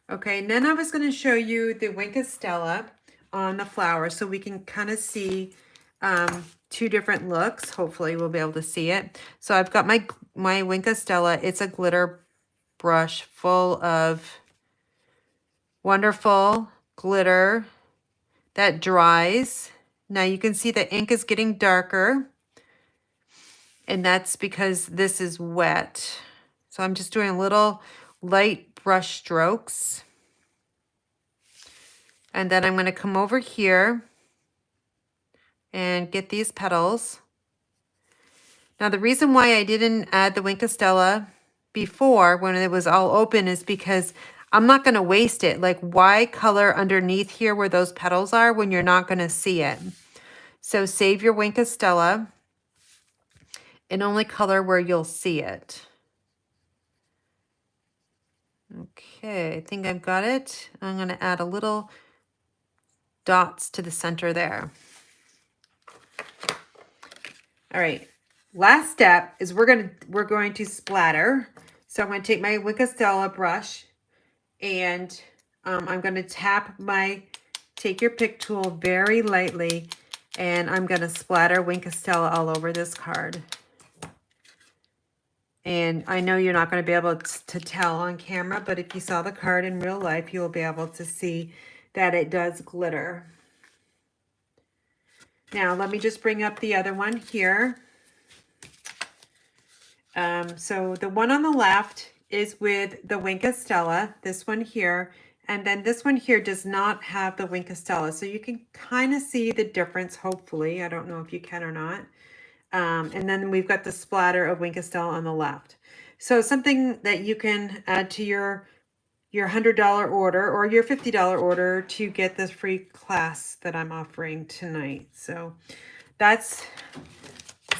Okay, and then I was going to show you the Wink of Stella on the flower so we can kind of see two different looks. Hopefully we'll be able to see it. So I've got my Wink of Stella. It's a glitter brush full of wonderful glitter that dries. Now you can see the ink is getting darker, and that's because this is wet. So I'm just doing little light brush strokes. And then I'm going to come over here and get these petals. Now the reason why I didn't add the Wink of Stella before when it was all open is because I'm not going to waste it. Like, why color underneath here where those petals are when you're not going to see it? So save your Wink of Stella and only color where you'll see it. Okay, I think I've got it. I'm going to add a little dots to the center there. All right, last step is we're going to splatter. So I'm going to take my Wink of Stella brush and I'm going to tap my Take Your Pick tool very lightly, and I'm going to splatter Wink of Stella all over this card. And I know you're not going to be able to tell on camera, but if you saw the card in real life, you'll be able to see that it does glitter. Now, let me just bring up the other one here. So the one on the left is with the Wink of Stella, this one here. And then this one here does not have the Wink of Stella. So you can kind of see the difference, hopefully. I don't know if you can or not. And then we've got the splatter of Wink of Stella on the left. So something that you can add to your $100 order or your $50 order to get this free class that I'm offering tonight. So is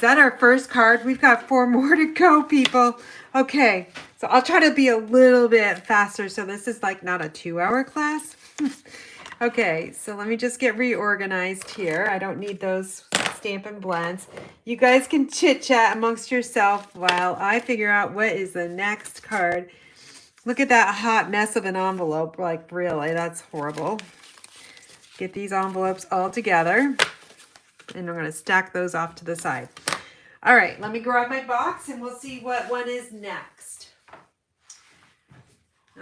that our first card? We've got 4 more to go, people. Okay, so I'll try to be a little bit faster. So this is like not a 2-hour class. Okay, so let me just get reorganized here. I don't need those Stampin' Blends. You guys can chit chat amongst yourself while I figure out what is the next card. Look at that hot mess of an envelope. Like, really, that's horrible. Get these envelopes all together. And I'm going to stack those off to the side. All right, let me grab my box and we'll see what one is next.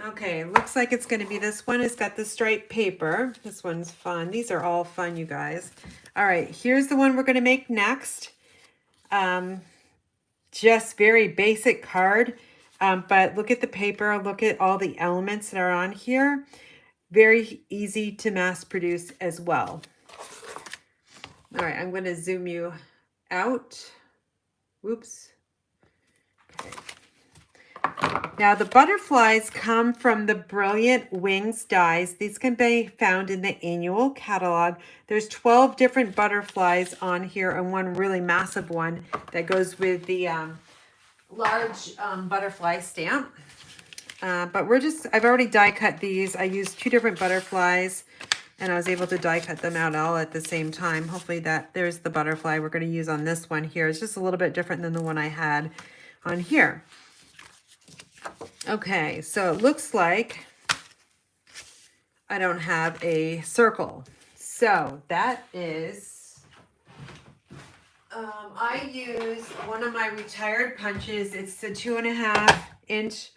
Okay, looks like it's going to be this one. It's got the striped paper. This one's fun. These are all fun, you guys. All right, here's the one we're going to make next. Just very basic card, but look at the paper. Look at all the elements that are on here. Very easy to mass produce as well. All right, I'm going to zoom you out. Whoops. Okay. Now the butterflies come from the Brilliant Wings dies. These can be found in the annual catalog. There's 12 different butterflies on here and one really massive one that goes with the large butterfly stamp. But I've already die cut these. I used 2 different butterflies and I was able to die cut them out all at the same time. Hopefully there's the butterfly we're going to use on this one here. It's just a little bit different than the one I had on here. Okay, so it looks like I don't have a circle. So that is, I use one of my retired punches. It's the 2.5 inch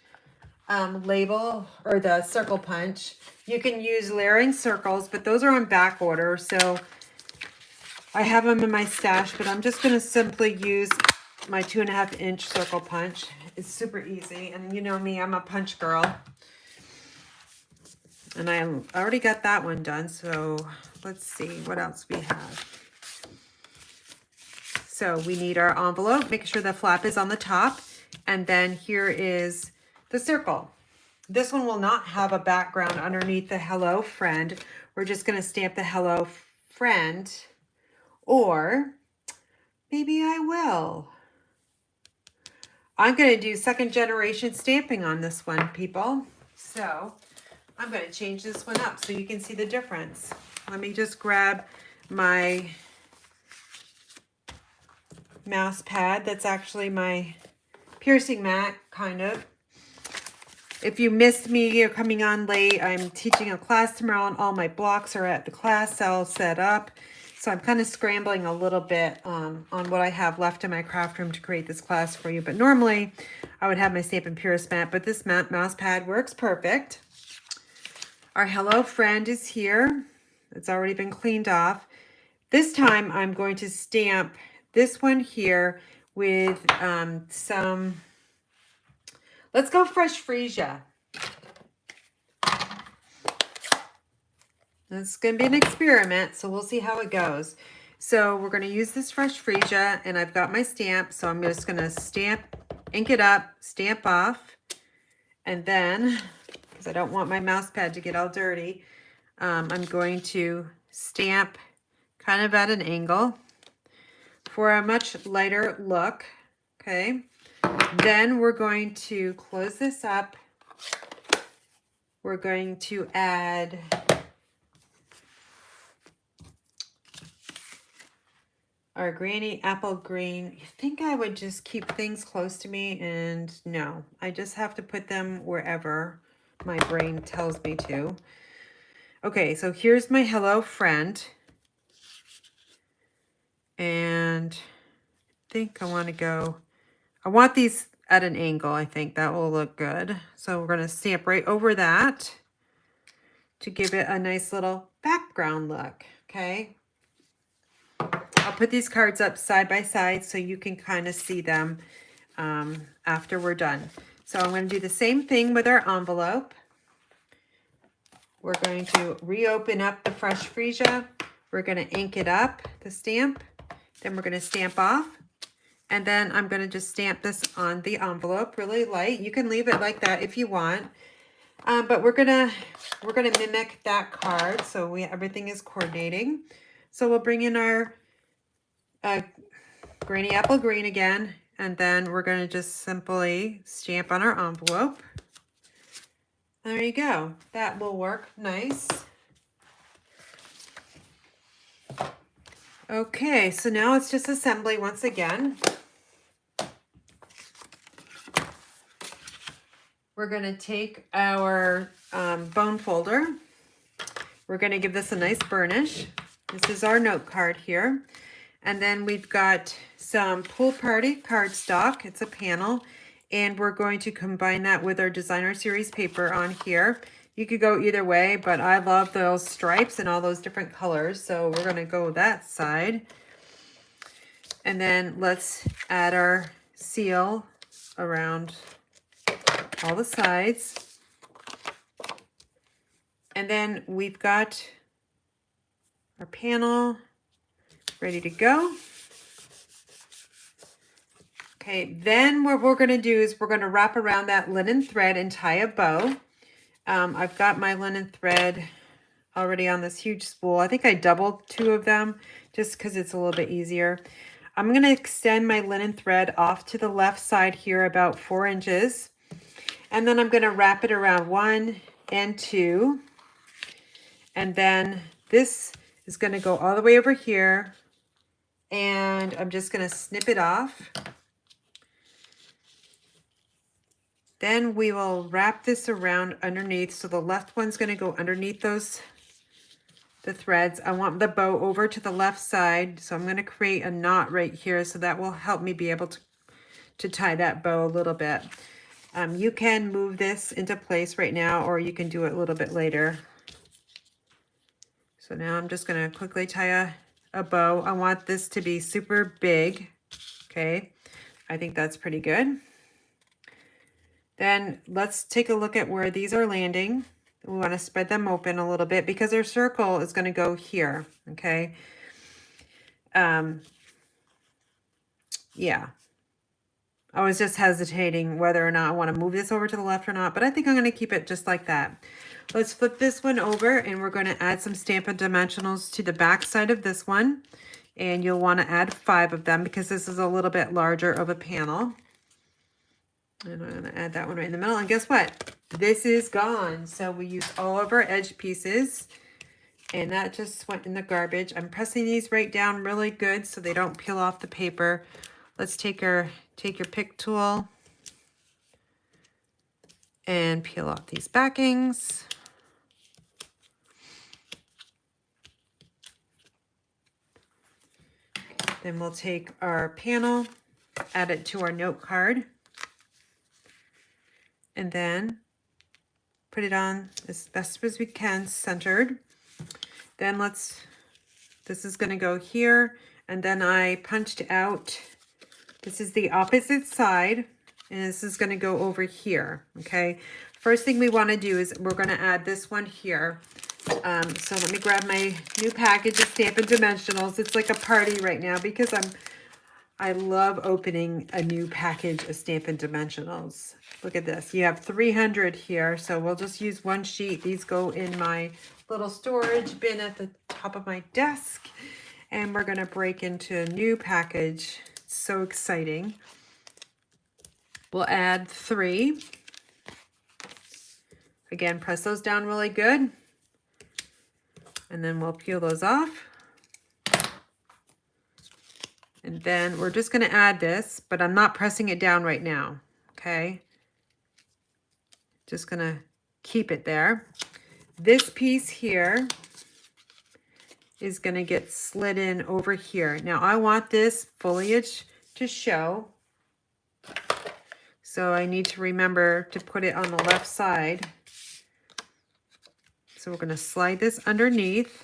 label or the circle punch. You can use layering circles, but those are on back order. So I have them in my stash, but I'm just going to simply use my 2.5 inch circle punch. It's super easy. And you know me, I'm a punch girl. And I already got that one done. So let's see what else we have. So we need our envelope, making sure the flap is on the top. And then here is the circle. This one will not have a background underneath the hello friend. We're just going to stamp the hello friend, or maybe I will. I'm going to do 2nd generation stamping on this one, people. So I'm going to change this one up so you can see the difference. Let me just grab my mouse pad. That's actually my piercing mat, kind of. If you missed me, you're coming on late, I'm teaching a class tomorrow and all my blocks are at the class all set up. So I'm kind of scrambling a little bit on what I have left in my craft room to create this class for you. But normally I would have my Stampin' Purist mat, but this mouse pad works perfect. Our hello friend is here. It's already been cleaned off. This time I'm going to stamp this one here with some, let's go fresh freesia. It's going to be an experiment, so we'll see how it goes. So we're going to use this fresh freesia, and I've got my stamp, so I'm just going to stamp, ink it up, stamp off, and then, because I don't want my mouse pad to get all dirty, I'm going to stamp kind of at an angle for a much lighter look, okay? Then we're going to close this up. We're going to add our granny apple green. You think I would just keep things close to me, and no, I just have to put them wherever my brain tells me to. Okay, so here's my hello friend. And I think I want to go, I want these at an angle. I think that will look good. So we're going to stamp right over that to give it a nice little background look, okay? I'll put these cards up side by side so you can kind of see them after we're done. So I'm going to do the same thing with our envelope. We're going to reopen up the fresh freesia. We're going to ink it up, the stamp. Then we're going to stamp off. And then I'm going to just stamp this on the envelope really light. You can leave it like that if you want. But we're gonna mimic that card, so everything is coordinating. So we'll bring in our granny apple green again, and then we're going to just simply stamp on our envelope. There you go. That will work nice. Okay, so now it's just assembly once again. We're going to take our bone folder. We're going to give this a nice burnish. This is our note card here. And then we've got some Pool Party cardstock. It's a panel. And we're going to combine that with our designer series paper on here. You could go either way, but I love those stripes and all those different colors. So we're going to go that side. And then let's add our seal around all the sides. And then we've got our panel ready to go. Okay, then what we're going to do is we're going to wrap around that linen thread and tie a bow. I've got my linen thread already on this huge spool. I think I doubled 2 of them just because it's a little bit easier. I'm going to extend my linen thread off to the left side here about 4 inches. And then I'm going to wrap it around 1 and 2. And then this is going to go all the way over here. And I'm just going to snip it off. Then we will wrap this around underneath. So the left one's going to go underneath the threads. I want the bow over to the left side. So I'm going to create a knot right here. So that will help me be able to tie that bow a little bit. You can move this into place right now, or you can do it a little bit later. So now I'm just going to quickly tie a bow. I want this to be super big. Okay. I think that's pretty good. Then let's take a look at where these are landing. We want to spread them open a little bit because our circle is going to go here. Okay. Yeah. I was just hesitating whether or not I want to move this over to the left or not, but I think I'm going to keep it just like that. Let's flip this one over and we're going to add some Stampin' Dimensionals to the back side of this one. And you'll want to add 5 of them because this is a little bit larger of a panel. And I'm going to add that one right in the middle. And guess what? This is gone. So we used all of our edge pieces and that just went in the garbage. I'm pressing these right down really good so they don't peel off the paper. Let's take your pick tool and peel off these backings. Then we'll take our panel, add it to our note card, and then put it on as best as we can, centered. Then this is going to go here, and then I punched out, this is the opposite side, and this is going to go over here, okay? First thing we want to do is we're going to add this one here. So let me grab my new package of Stampin' Dimensionals. It's like a party right now because I love opening a new package of Stampin' Dimensionals. Look at this. You have 300 here, so we'll just use one sheet. These go in my little storage bin at the top of my desk, and we're going to break into a new package. It's so exciting. We'll add 3. Again, press those down really good. And then we'll peel those off. And then we're just going to add this, but I'm not pressing it down right now. Okay. Just going to keep it there. This piece here is going to get slid in over here. Now I want this foliage to show. So I need to remember to put it on the left side. So we're going to slide this underneath.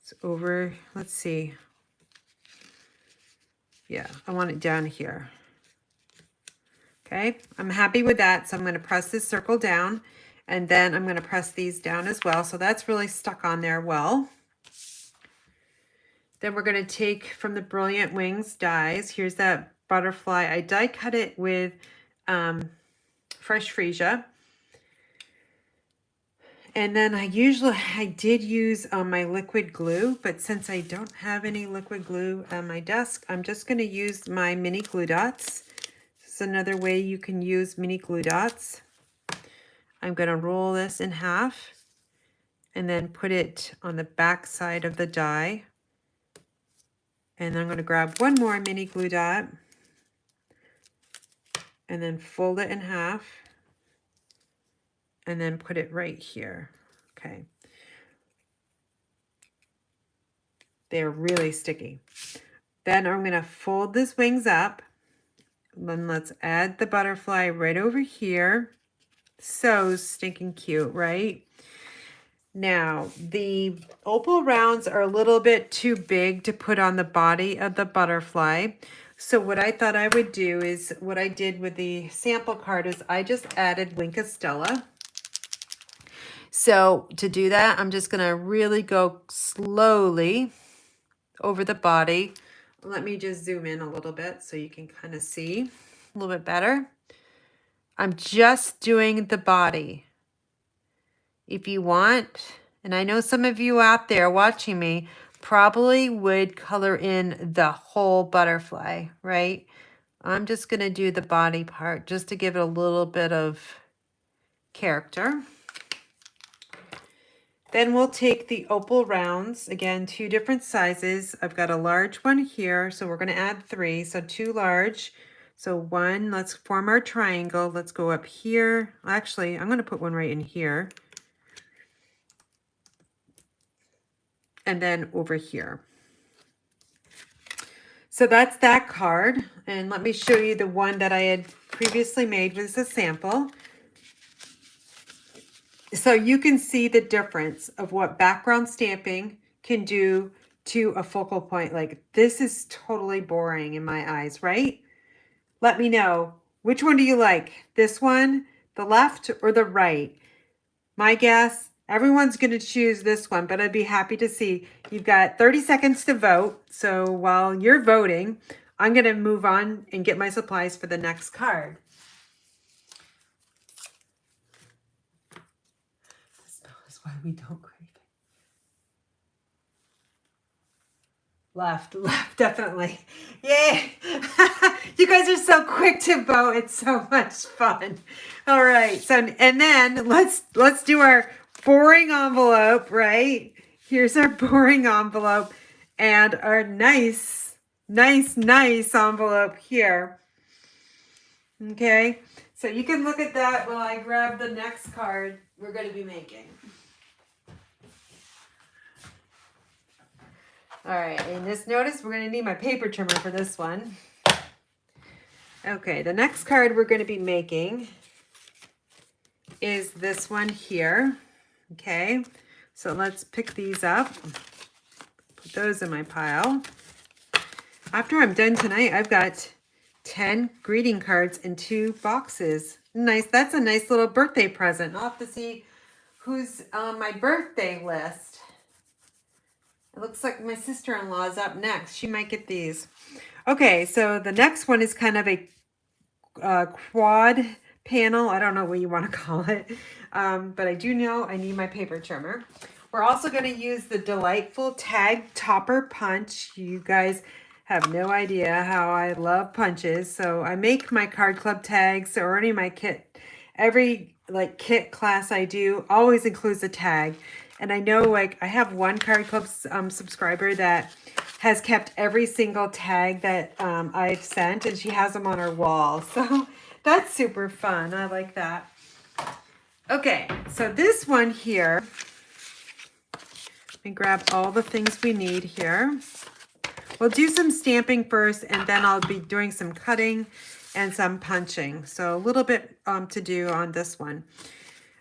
It's over, let's see. Yeah, I want it down here. Okay, I'm happy with that. So I'm going to press this circle down, and then I'm going to press these down as well. So that's really stuck on there well. Then we're going to take from the Brilliant Wings dies. Here's that butterfly. I die cut it with fresh freesia. And then I did use my liquid glue, but since I don't have any liquid glue on my desk, I'm just going to use my mini glue dots. This is another way you can use mini glue dots. I'm going to roll this in half and then put it on the back side of the die. And then I'm going to grab one more mini glue dot and then fold it in half. And then put it right here. Okay. They're really sticky. Then I'm going to fold these wings up. Then let's add the butterfly right over here. So stinking cute, right? Now, the Opal Rounds are a little bit too big to put on the body of the butterfly. So what I thought I would do is, what I did with the sample card is I just added Wink of Stella. So to do that, I'm just going to really go slowly over the body. Let me just zoom in a little bit so you can kind of see a little bit better. I'm just doing the body. If you want, and I know some of you out there watching me probably would color in the whole butterfly, right? I'm just going to do the body part just to give it a little bit of character. Then we'll take the Opal Rounds, again, 2 different sizes. I've got a large one here, so we're going to add 3, so 2 large. So 1, let's form our triangle. Let's go up here. Actually, I'm going to put one right in here. And then over here. So that's that card. And let me show you the one that I had previously made was a sample. So you can see the difference of what background stamping can do to a focal point. Like, this is totally boring in my eyes, right? Let me know, which one do you like? This one, the left, or the right? My guess, everyone's going to choose this one, but I'd be happy to see. You've got 30 seconds to vote. So while you're voting, I'm going to move on and get my supplies for the next card. That's why we don't crave it. Left, definitely. Yay! You guys are so quick to vote. It's so much fun. All right. So, and then let's do our boring envelope, right? Here's our boring envelope and our nice envelope here. Okay. So you can look at that while I grab the next card we're going to be making. All right, and just notice we're going to need my paper trimmer for this one. Okay, the next card we're going to be making is this one here. Okay, so let's pick these up. Put those in my pile. After I'm done tonight, I've got 10 greeting cards in 2 boxes. Nice, that's a nice little birthday present. I'll have to see who's on my birthday list. It looks like my sister-in-law is up next. She might get these. Okay, so the next one is kind of a quad panel. I don't know what you want to call it. But I do know I need my paper trimmer. We're also going to use the delightful tag topper punch. You guys have no idea how I love punches. So I make my card club tags or any of my kit. Every kit class I do always includes a tag. And I know I have one card club subscriber that has kept every single tag that I've sent, and she has them on her wall. So that's super fun. I like that. Okay, so this one here, let me grab all the things we need here. We'll do some stamping first, and then I'll be doing some cutting and some punching. So a little bit to do on this one.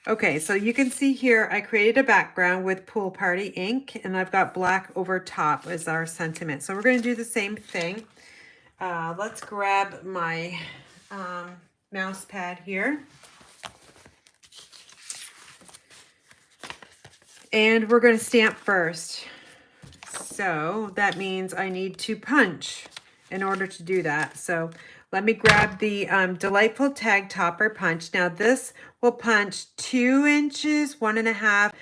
Okay, so you can see here I created a background with Pool Party ink, and I've got black over top as our sentiment. So we're going to do the same thing. Let's grab my mouse pad here. And we're going to stamp first. So that means I need to punch in order to do that. So let me grab the Delightful Tag Topper Punch. Now this will punch 2 inches, 1.5,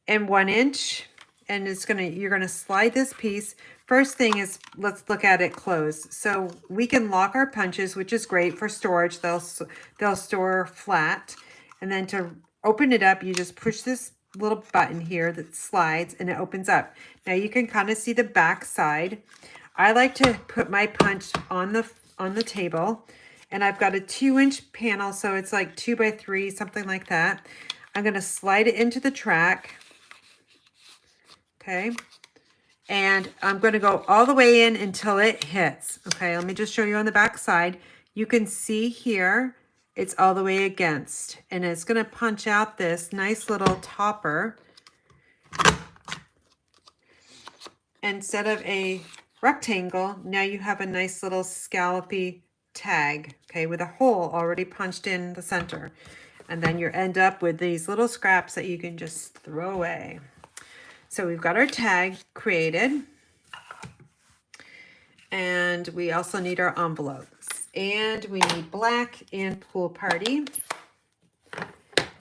and 1 inch. And you're gonna slide this piece. First thing is, let's look at it closed. So we can lock our punches, which is great for storage. They'll store flat. And then to open it up, you just push this little button here that slides and it opens up. Now you can kind of see the back side. I like to put my punch on the table, and I've got a 2-inch panel, so it's like 2 by 3, something like that. I'm going to slide it into the track. Okay. And I'm going to go all the way in until it hits. Okay, let me just show you on the back side. You can see here, it's all the way against. And it's going to punch out this nice little topper. Instead of a rectangle, now you have a nice little scallopy tag, okay, with a hole already punched in the center. And then you end up with these little scraps that you can just throw away. So we've got our tag created. And we also need our envelopes. And we need black and pool party.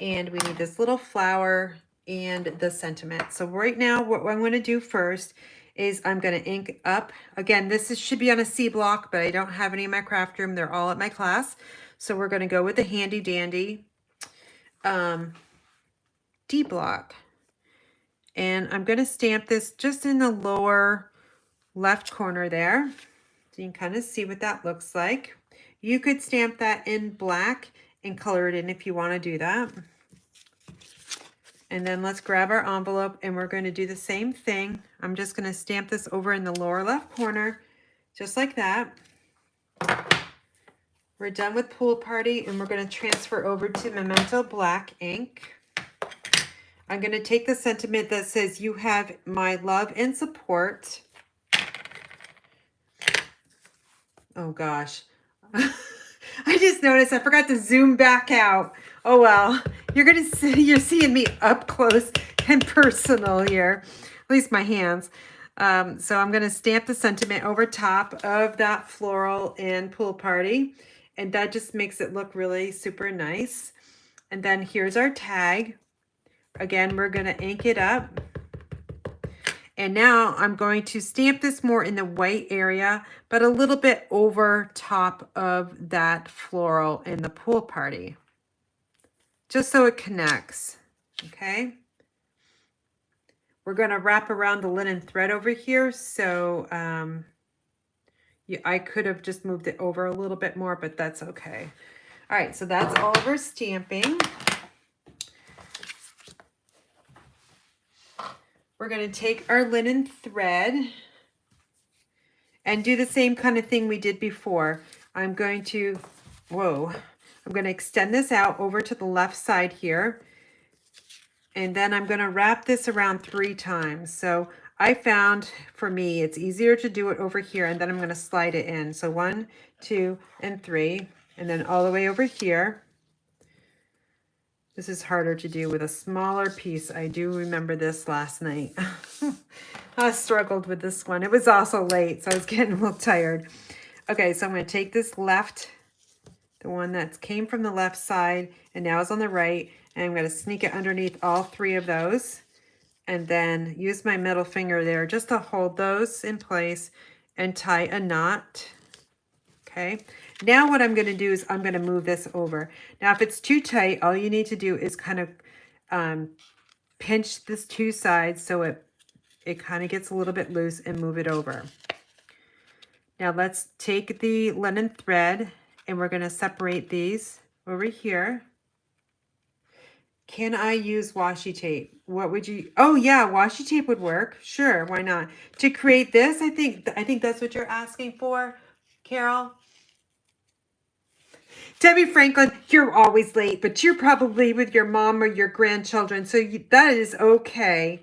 And we need this little flower and the sentiment. So right now, what I'm going to do first is I'm going to ink up. Again, should be on a C block, but I don't have any in my craft room. They're all at my class. So we're going to go with the handy dandy D block. And I'm going to stamp this just in the lower left corner there. So you can kind of see what that looks like. You could stamp that in black and color it in if you want to do that. And then let's grab our envelope and we're going to do the same thing. I'm just going to stamp this over in the lower left corner, just like that. We're done with pool party and we're going to transfer over to Memento black ink. I'm going to take the sentiment that says, "You have my love and support." Oh gosh. I just noticed I forgot to zoom back out. Oh well, you're seeing me up close and personal here, at least my hands. So I'm going to stamp the sentiment over top of that floral and pool party, and that just makes it look really super nice. And then here's our tag. Again, we're going to ink it up. And now I'm going to stamp this more in the white area, but a little bit over top of that floral in the pool party, just so it connects, okay? We're going to wrap around the linen thread over here, so I could have just moved it over a little bit more, but that's okay. All right, so that's all of our stamping. We're going to take our linen thread and do the same kind of thing we did before. I'm going to extend this out over to the left side here. And then I'm going to wrap this around 3 times. So I found, for me, it's easier to do it over here, and then I'm going to slide it in. So 1, 2, and 3, and then all the way over here. This is harder to do with a smaller piece. I do remember this last night. I struggled with this one. It was also late, so I was getting a little tired. Okay, so I'm going to take this left, the one that came from the left side, and now is on the right, and I'm going to sneak it underneath all 3 of those, and then use my middle finger there just to hold those in place and tie a knot. Okay. Now what I'm going to do is I'm going to move this over. Now, if it's too tight, all you need to do is kind of pinch this 2 sides so it kind of gets a little bit loose and move it over. Now let's take the linen thread and we're going to separate these over here. Can I use washi tape? What would you? Oh yeah, washi tape would work. Sure, why not? To create this, I think that's what you're asking for, Carol. Debbie Franklin, you're always late, but you're probably with your mom or your grandchildren, so that is okay.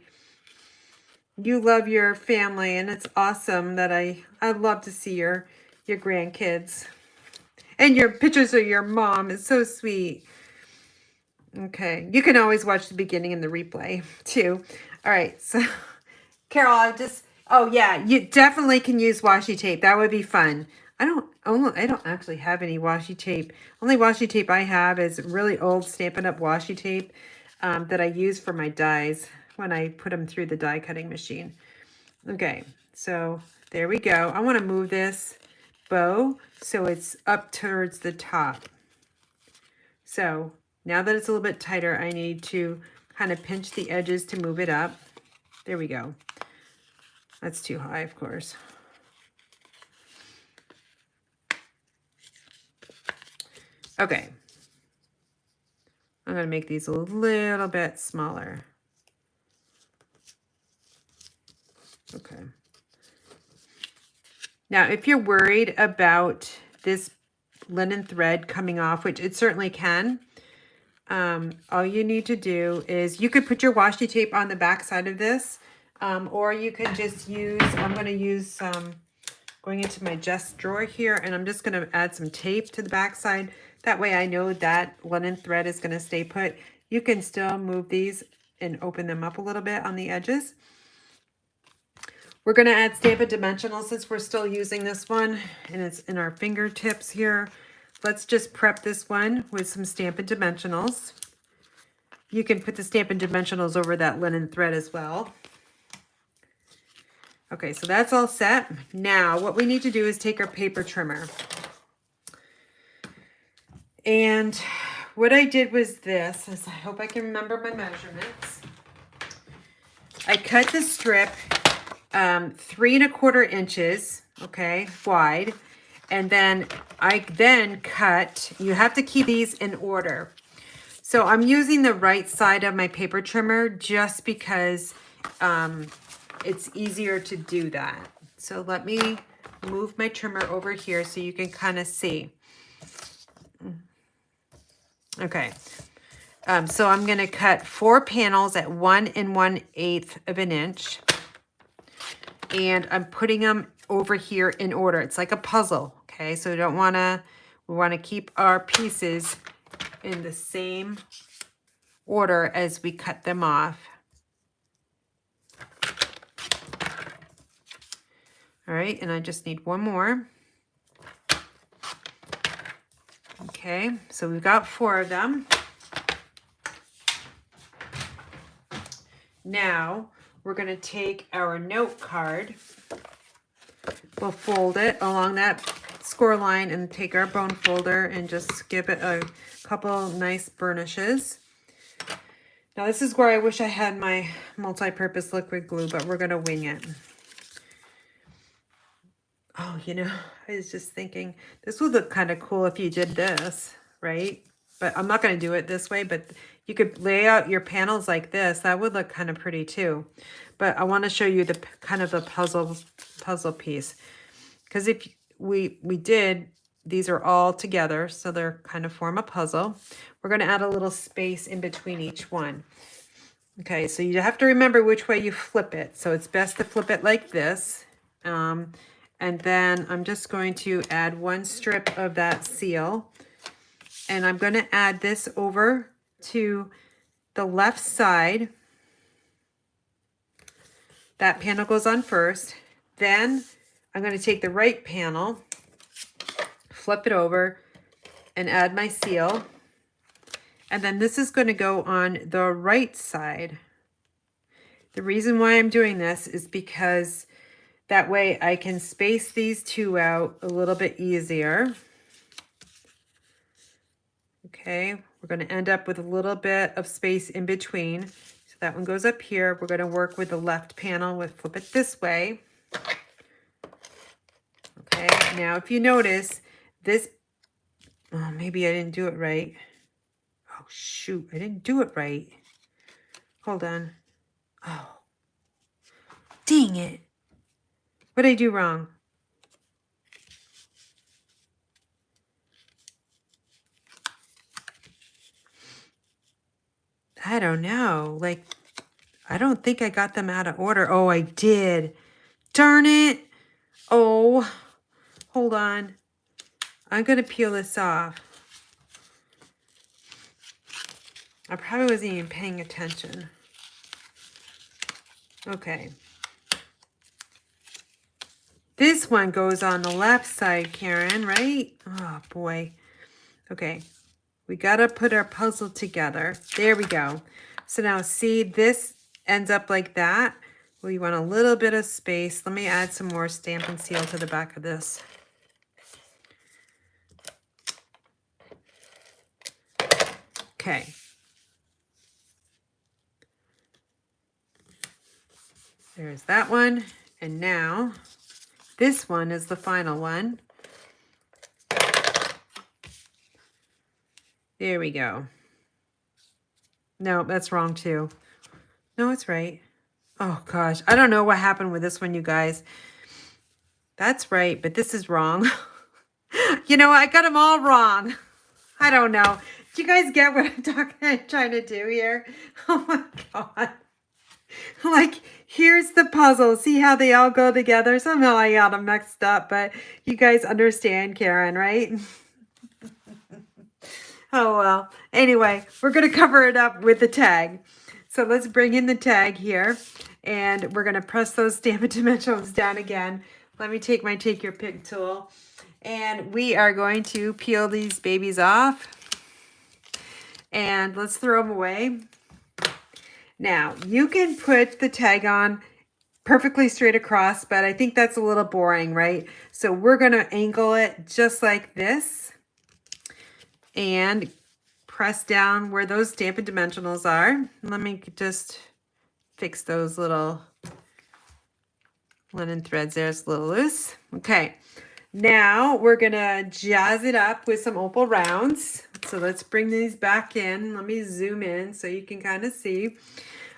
You love your family, and it's awesome that I love to see your grandkids. And your pictures of your mom is so sweet. Okay, you can always watch the beginning and the replay, too. All right, so, Carol, oh yeah, you definitely can use washi tape. That would be fun. I don't actually have any washi tape. Only washi tape I have is really old Stampin' Up washi tape that I use for my dies when I put them through the die cutting machine. Okay, so there we go. I want to move this bow so it's up towards the top. So now that it's a little bit tighter, I need to kind of pinch the edges to move it up. There we go. That's too high, of course. Okay, I'm going to make these a little bit smaller. Okay. Now, if you're worried about this linen thread coming off, which it certainly can, all you need to do is you could put your washi tape on the back side of this, or you can just use, I'm going to use going into my Just drawer here, and I'm just going to add some tape to the back side. That way I know that linen thread is going to stay put. You can still move these and open them up a little bit on the edges. We're going to add Stampin' Dimensional since we're still using this one, and it's in our fingertips here. Let's just prep this one with some Stampin' Dimensionals. You can put the Stampin' Dimensionals over that linen thread as well. Okay, so that's all set. Now, what we need to do is take our paper trimmer. And what I did was this, I hope I can remember my measurements. I cut the strip 3 1/4 inches, okay, wide. And then I cut, you have to keep these in order. So I'm using the right side of my paper trimmer just because it's easier to do that. So let me move my trimmer over here so you can kind of see. Okay. So I'm going to cut 4 panels at 1 1/8 of an inch. And I'm putting them over here in order. It's like a puzzle. Okay. So we want to keep our pieces in the same order as we cut them off. All right, and I just need one more. Okay, so we've got 4 of them. Now, we're going to take our note card. We'll fold it along that score line and take our bone folder and just give it a couple nice burnishes. Now, this is where I wish I had my multi-purpose liquid glue, but we're going to wing it. Oh, you know, I was just thinking this would look kind of cool if you did this, right? But I'm not going to do it this way, but you could lay out your panels like this. That would look kind of pretty too. But I want to show you the kind of the puzzle piece. Because if we did, these are all together, so they're kind of form a puzzle. We're going to add a little space in between each one. Okay, so you have to remember which way you flip it. So it's best to flip it like this. And then I'm just going to add 1 strip of that seal. And I'm going to add this over to the left side. That panel goes on first. Then I'm going to take the right panel, flip it over, and add my seal. And then this is going to go on the right side. The reason why I'm doing this is because that way I can space these two out a little bit easier. Okay, we're going to end up with a little bit of space in between. So that one goes up here. We're going to work with the left panel. We'll flip it this way. Okay, now if you notice this, oh, maybe I didn't do it right. Oh, shoot, I didn't do it right. Hold on. Oh, dang it. What did I do wrong? I don't know. Like, I don't think I got them out of order. Oh, I did. Darn it. Oh, hold on. I'm going to peel this off. I probably wasn't even paying attention. Okay. This one goes on the left side, Karen, right? Oh, boy. Okay. We got to put our puzzle together. There we go. So now see, this ends up like that. We want a little bit of space. Let me add some more Stampin' Seal to the back of this. Okay. There's that one. And now this one is the final one. There we go. No, that's wrong too. No, it's right. Oh gosh, I don't know what happened with this one, you guys. That's right, but this is wrong. You know, I got them all wrong. I don't know. Do you guys get what I'm trying to do here? Oh my God. Like, here's the puzzle. See how they all go together? Somehow I got them mixed up, but you guys understand, Karen, right? Oh, well. Anyway, we're going to cover it up with the tag. So let's bring in the tag here, and we're going to press those Stampin' Dimensionals down again. Let me take my Take Your Pick tool, and we are going to peel these babies off, and let's throw them away. Now, you can put the tag on perfectly straight across, but I think that's a little boring, right? So we're going to angle it just like this and press down where those Stampin' Dimensionals are. Let me just fix those little linen threads there. It's a little loose. Okay, now we're going to jazz it up with some Opal Rounds. So let's bring these back in. Let me zoom in so you can kind of see.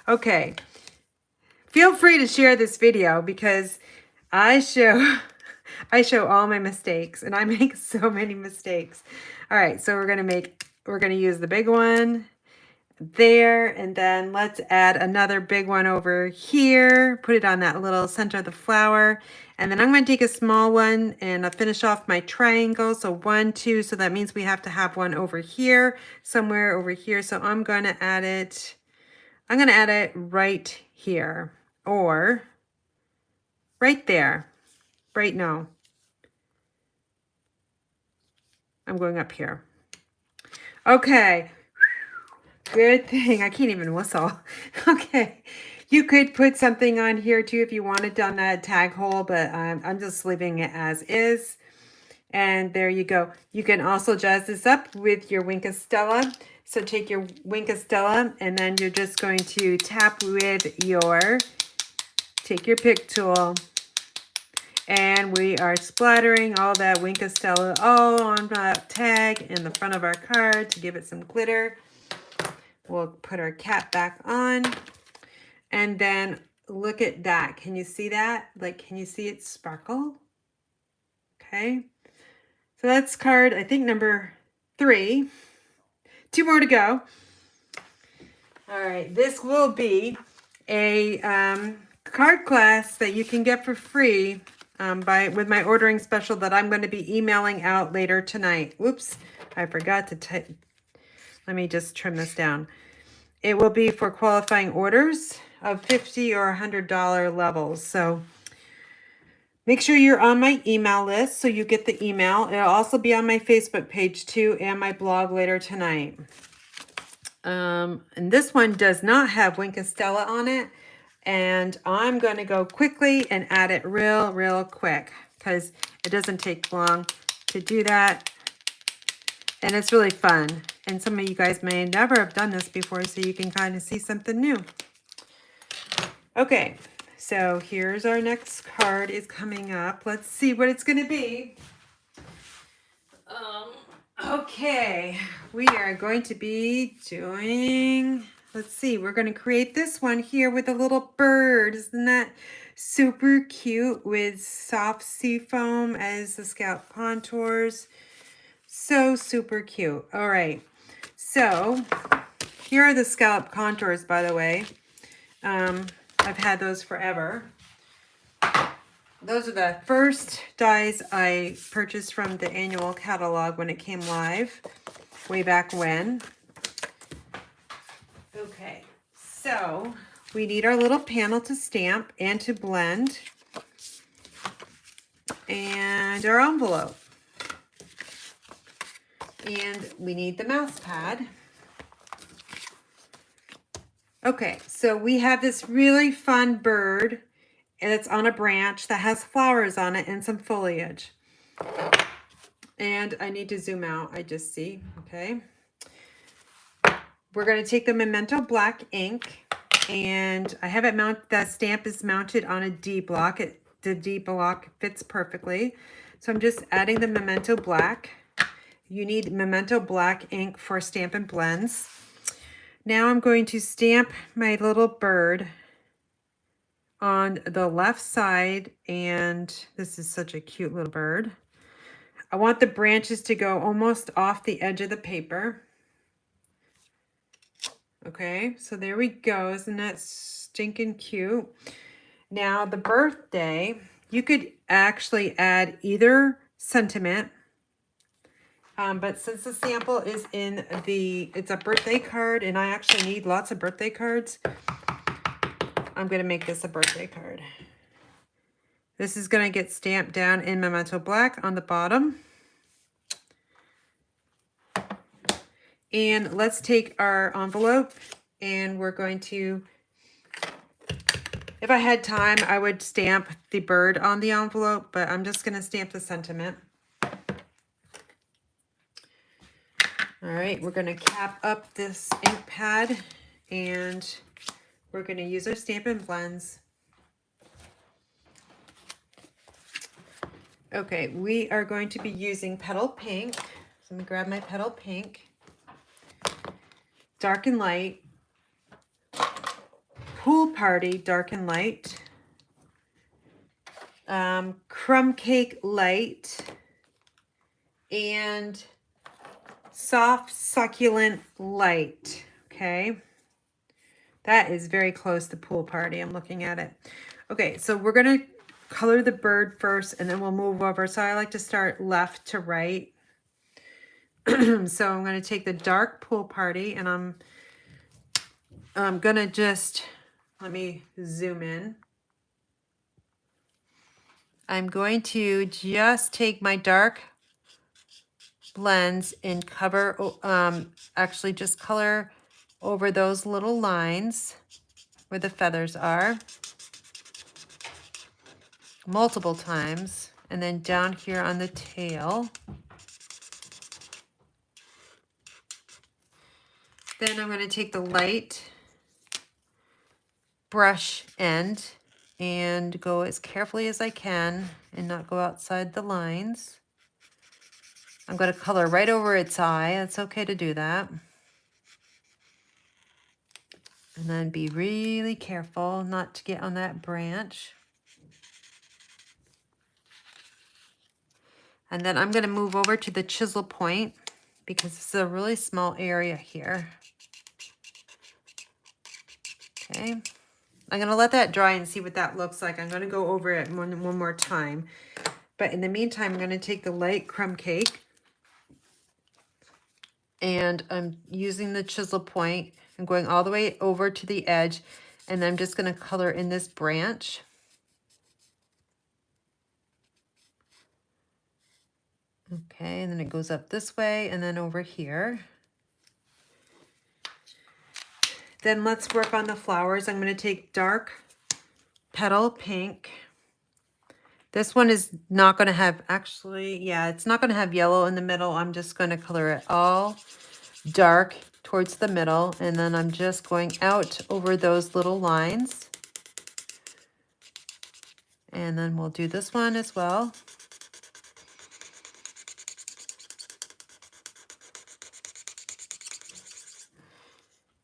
Okay, feel free to share this video because I show all my mistakes, and I make so many mistakes. All right, so we're gonna use the big one there, and then let's add another big one over here. Put it on that little center of the flower, and then I'm going to take a small one and I'll finish off my triangle. So 1, 2. So that means we have to have one over here, somewhere over here. So I'm going to add it. I'm going to add it right here, or right there. Right now. I'm going up here. Okay. Good thing. I can't even whistle. Okay. You could put something on here too if you wanted on that tag hole, but I'm just leaving it as is. And there you go. You can also jazz this up with your Wink of Stella. So take your Wink of Stella, and then you're just going to tap with your Take Your Pick tool. And we are splattering all that Wink of Stella all on that tag in the front of our card to give it some glitter. We'll put our cap back on. And then look at that. Can you see that? Like, can you see it sparkle? Okay. So that's card, I think, number 3. 2 more to go. All right. This will be a card class that you can get for free with my ordering special that I'm going to be emailing out later tonight. Whoops, I forgot to type. Let me just trim this down. It will be for qualifying orders of $50 or $100 levels. So make sure you're on my email list so you get the email. It'll also be on my Facebook page too, and my blog later tonight. And this one does not have Wink of Stella on it. And I'm going to go quickly and add it real quick because it doesn't take long to do that. And it's really fun. And some of you guys may never have done this before, so you can kind of see something new. Okay, so here's our next card is coming up. Let's see what it's going to be. Okay, we are going to be doing... Let's see, we're going to create this one here with a little bird. Isn't that super cute with soft sea foam as the scalp contours? So super cute. All right, so here are the scallop contours, by the way. I've had those forever. Those are the first dies I purchased from the annual catalog when it came live, way back when. Okay, so we need our little panel to stamp and to blend, and our envelope. And we need the mouse pad. Okay, so we have this really fun bird, and it's on a branch that has flowers on it and some foliage. And I need to zoom out, I just see, okay. We're going to take the Memento Black ink, and I have it mounted, that stamp is mounted on a D block. The D block fits perfectly. So I'm just adding the Memento Black. You need Memento Black ink for Stampin' Blends. Now I'm going to stamp my little bird on the left side, and this is such a cute little bird. I want the branches to go almost off the edge of the paper. Okay, so there we go. Isn't that stinking cute? Now the birthday, you could actually add either sentiment, but since the sample is in it's a birthday card, and I actually need lots of birthday cards, I'm going to make this a birthday card. This is going to get stamped down in Memento Black on the bottom. And let's take our envelope, and we're going to, if I had time, I would stamp the bird on the envelope, but I'm just going to stamp the sentiment. All right, we're going to cap up this ink pad, and we're going to use our Stampin' Blends. Okay, we are going to be using Petal Pink. So let me grab my Petal Pink. Dark and Light. Pool Party, Dark and Light. Crumb Cake Light. And Soft Succulent Light. Okay. That is very close to Pool Party. I'm looking at it. Okay, so we're going to color the bird first, and then we'll move over. So I like to start left to right. So I'm going to take the dark Pool Party, and I'm going to just, let me zoom in. I'm going to just take my dark blends and cover, actually just color over those little lines where the feathers are multiple times, and then down here on the tail. Then I'm going to take the light brush end and go as carefully as I can and not go outside the lines. I'm going to color right over its eye. It's okay to do that. And then be really careful not to get on that branch. And then I'm going to move over to the chisel point because it's a really small area here. Okay. I'm going to let that dry and see what that looks like. I'm going to go over it one more time. But in the meantime, I'm going to take the light crumb cake. And I'm using the chisel point. I'm going all the way over to the edge. And I'm just going to color in this branch. Okay, and then it goes up this way and then over here. Then let's work on the flowers. I'm going to take dark Petal Pink. This one is not going to have, actually, yeah, it's not going to have yellow in the middle. I'm just going to color it all dark towards the middle. And then I'm just going out over those little lines. And then we'll do this one as well.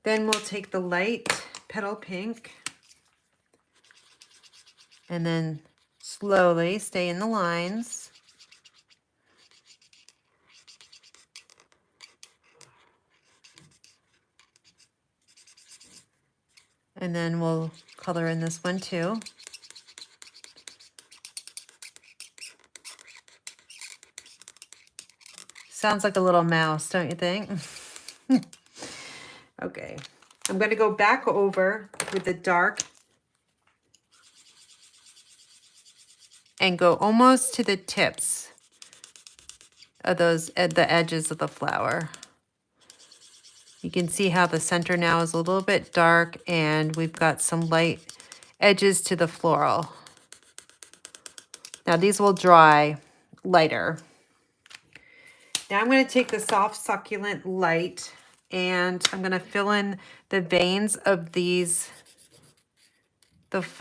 Then we'll take the light Petal Pink and then slowly stay in the lines. And then we'll color in this one too. Sounds like a little mouse, don't you think? Okay, I'm going to go back over with the dark and go almost to the tips of those at the edges of the flower. You can see how the center now is a little bit dark and we've got some light edges to the floral. Now these will dry lighter. Now I'm going to take the soft succulent light and I'm going to fill in the veins of these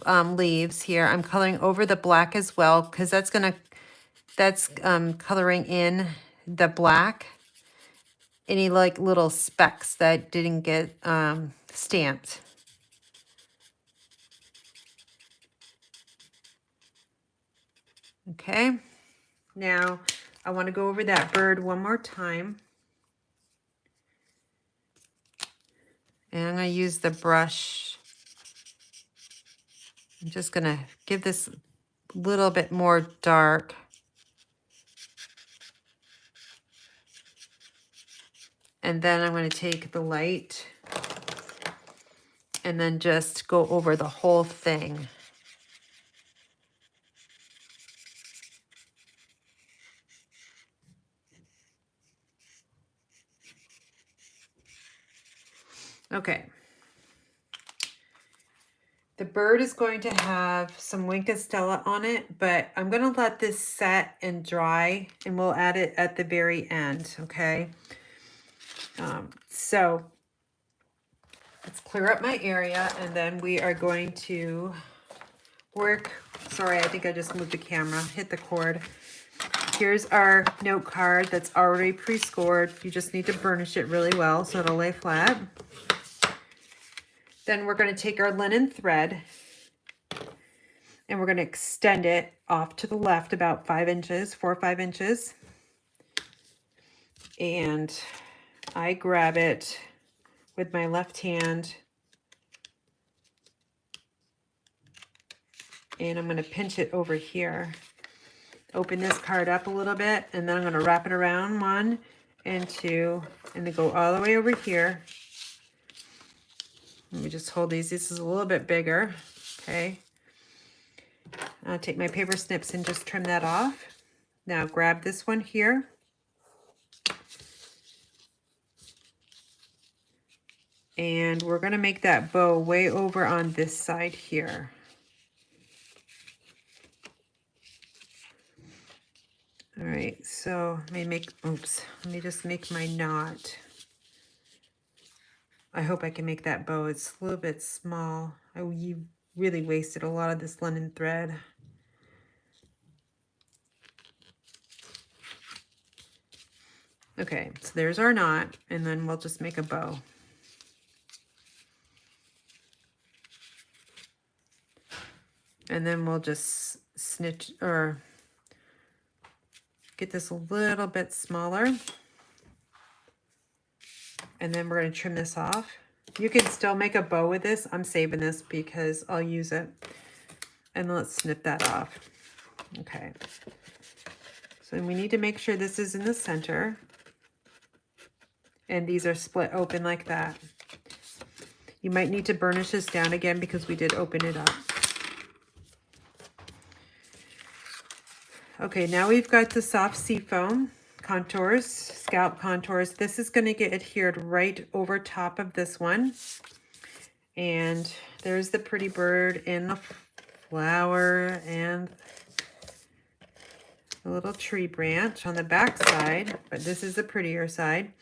leaves here. I'm coloring over the black as well because that's coloring in the black, any like little specks that didn't get stamped. Okay, now I want to go over that bird one more time. And I'm going to use the brush. I'm just going to give this a little bit more dark. And then I'm going to take the light and then just go over the whole thing. Okay. The bird is going to have some Wink of Stella on it, but I'm going to let this set and dry, and we'll add it at the very end, okay? So let's clear up my area, and then we are going to work. Sorry, I think I just moved the camera, hit the cord. Here's our note card that's already pre-scored. You just need to burnish it really well so it'll lay flat. Then we're going to take our linen thread and we're going to extend it off to the left about 5 inches, 4 or 5 inches. And I grab it with my left hand and I'm going to pinch it over here. Open this card up a little bit, and then I'm going to wrap it around 1 and 2 and then go all the way over here. Let me just hold these. This is a little bit bigger. Okay. I'll take my paper snips and just trim that off. Now grab this one here. And we're going to make that bow way over on this side here. All right, so let me just make my knot. I hope I can make that bow. It's a little bit small. You really wasted a lot of this linen thread. Okay, so there's our knot, and then we'll just make a bow. And then we'll just snitch or get this a little bit smaller. And then we're going to trim this off. You can still make a bow with this. I'm saving this because I'll use it. And let's snip that off. Okay. So we need to make sure this is in the center. And these are split open like that. You might need to burnish this down again because we did open it up. Okay, now we've got the soft seafoam contours, scalp contours. This is going to get adhered right over top of this one. And there's the pretty bird in the flower and a little tree branch on the back side, but this is the prettier side.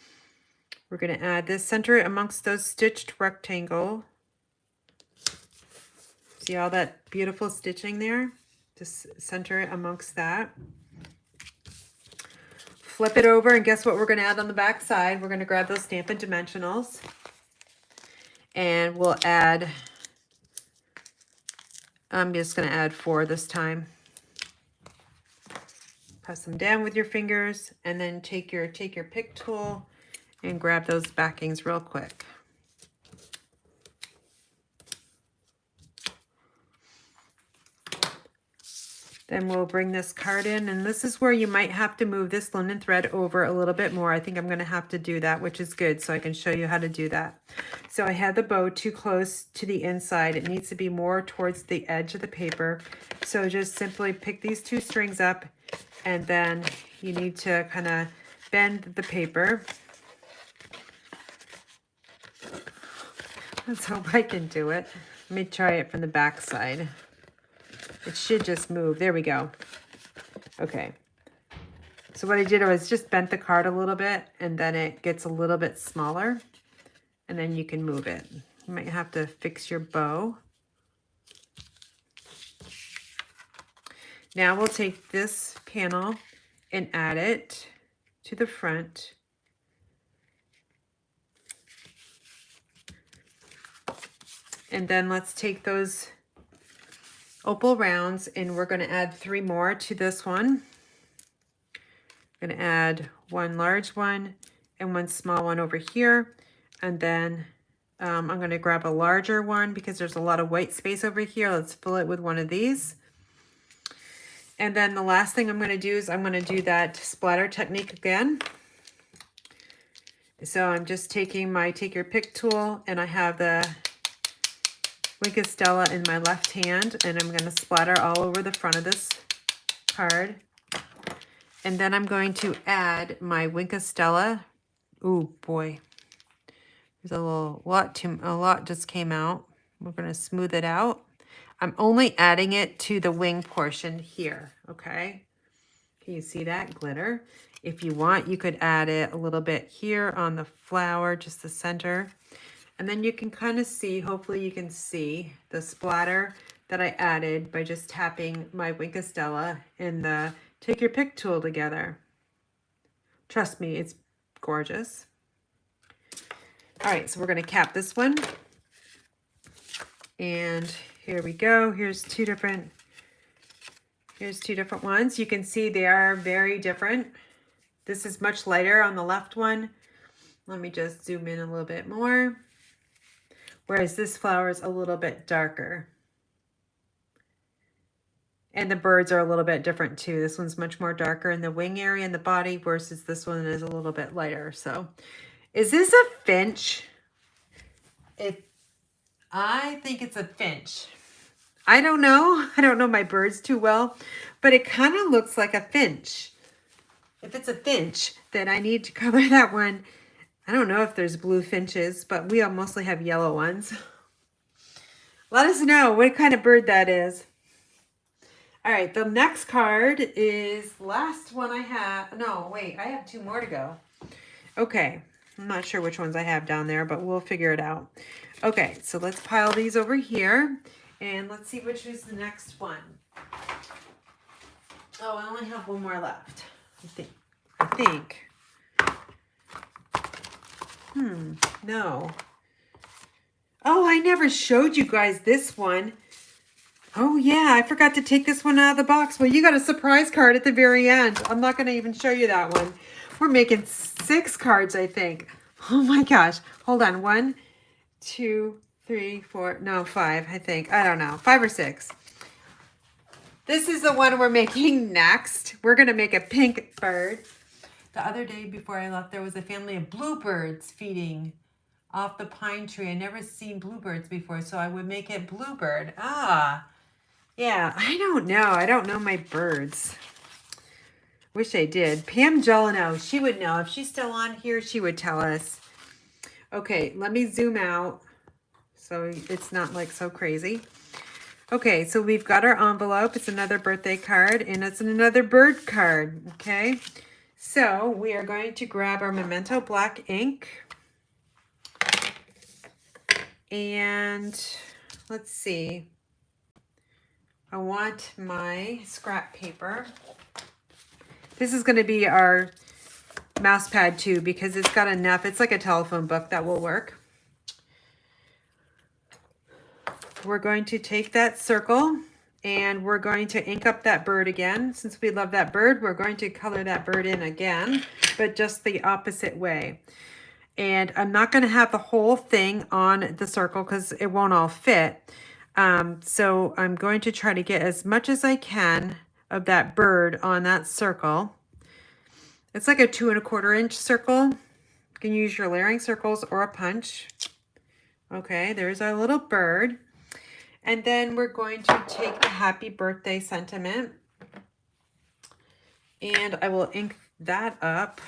We're going to add this, center it amongst those stitched rectangle. See all that beautiful stitching there? Just center it amongst that. Flip it over, and guess what we're going to add on the back side? We're going to grab those Stampin' Dimensionals, and we'll add, I'm just going to add 4 this time. Press them down with your fingers, and then take your pick tool and grab those backings real quick. Then we'll bring this card in, and this is where you might have to move this linen thread over a little bit more. I think I'm going to have to do that, which is good, so I can show you how to do that. So I had the bow too close to the inside. It needs to be more towards the edge of the paper. So just simply pick these 2 strings up, and then you need to kind of bend the paper. Let's hope I can do it. Let me try it from the back side. It should just move. There we go. Okay. So what I did was just bent the card a little bit, and then it gets a little bit smaller, and then you can move it. You might have to fix your bow. Now we'll take this panel and add it to the front. And then let's take those Opal Rounds, and we're going to add 3 more to this one. I'm going to add 1 large one and 1 small one over here, and then I'm going to grab a larger one because there's a lot of white space over here. Let's fill it with one of these. And then the last thing I'm going to do is I'm going to do that splatter technique again. So I'm just taking my take your pick tool, and I have the Stella in my left hand, and I'm going to splatter all over the front of this card. And then I'm going to add my Stella. Ooh, boy. There's a lot just came out. We're going to smooth it out. I'm only adding it to the wing portion here, okay? Can you see that glitter? If you want, you could add it a little bit here on the flower, just the center. And then you can kind of see, hopefully you can see the splatter that I added by just tapping my Stella and the take your pick tool together. Trust me, it's gorgeous. All right, so we're going to cap this one. And here we go. Here's two different ones. You can see they are very different. This is much lighter on the left one. Let me just zoom in a little bit more. Whereas this flower is a little bit darker. And the birds are a little bit different too. This one's much more darker in the wing area and the body versus this one is a little bit lighter. So is this a finch? I think it's a finch. I don't know. I don't know my birds too well, but it kind of looks like a finch. If it's a finch, then I need to color that one. I don't know if there's blue finches, but we mostly have yellow ones. Let us know what kind of bird that is. All right, the next card is last one I have. No, wait, I have 2 more to go. Okay, I'm not sure which ones I have down there, but we'll figure it out. Okay, so let's pile these over here, and let's see which is the next one. Oh, I only have 1 more left, I think. No. Oh, I never showed you guys this one. Oh, yeah, I forgot to take this one out of the box. Well, you got a surprise card at the very end. I'm not going to even show you that one. We're making 6 cards, I think. Oh, my gosh. Hold on. 1, 2, 3, 4. No, 5, I think. I don't know. 5 or 6. This is the one we're making next. We're going to make a pink bird. The other day before I left, there was a family of bluebirds feeding off the pine tree. I never seen bluebirds before, so I would make it bluebird. Ah, yeah, I don't know. I don't know my birds. Wish I did. Pam Jeleno, she would know. If she's still on here, she would tell us. Okay, let me zoom out so it's not like so crazy. Okay, so we've got our envelope. It's another birthday card, and it's another bird card, okay? So we are going to grab our Memento black ink. And let's see. I want my scrap paper. This is going to be our mouse pad too because it's got enough. It's like a telephone book that will work. We're going to take that circle and we're going to ink up that bird again. Since we love that bird, we're going to color that bird in again, but just the opposite way. And I'm not going to have the whole thing on the circle because it won't all fit. So I'm going to try to get as much as I can of that bird on that circle. It's like a 2 1/4 inch circle. You can use your layering circles or a punch. Okay, there's our little bird. And then we're going to take the happy birthday sentiment and I will ink that up.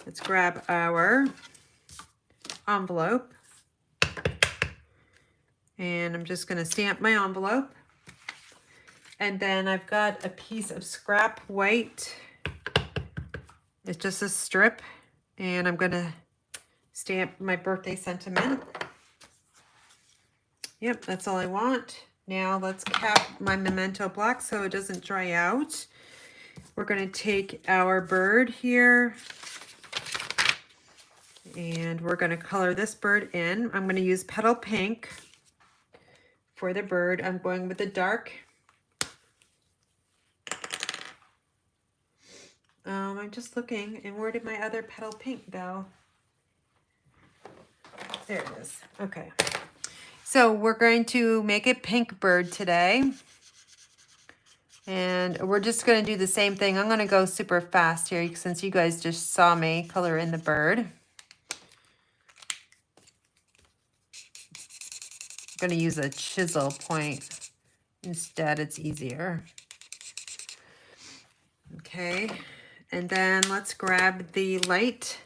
Let's grab our envelope and I'm just going to stamp my envelope. And then I've got a piece of scrap white. It's just a strip and I'm going to stamp my birthday sentiment. Yep, that's all I want. Now let's cap my Memento black so it doesn't dry out. We're going to take our bird here and we're going to color this bird in. I'm going to use Petal Pink for the bird. I'm going with the dark. I'm just looking, and where did my other petal pink go? There it is. Okay. So we're going to make a pink bird today. And we're just going to do the same thing. I'm going to go super fast here since you guys just saw me color in the bird. I'm going to use a chisel point instead. It's easier. Okay. And then let's grab the light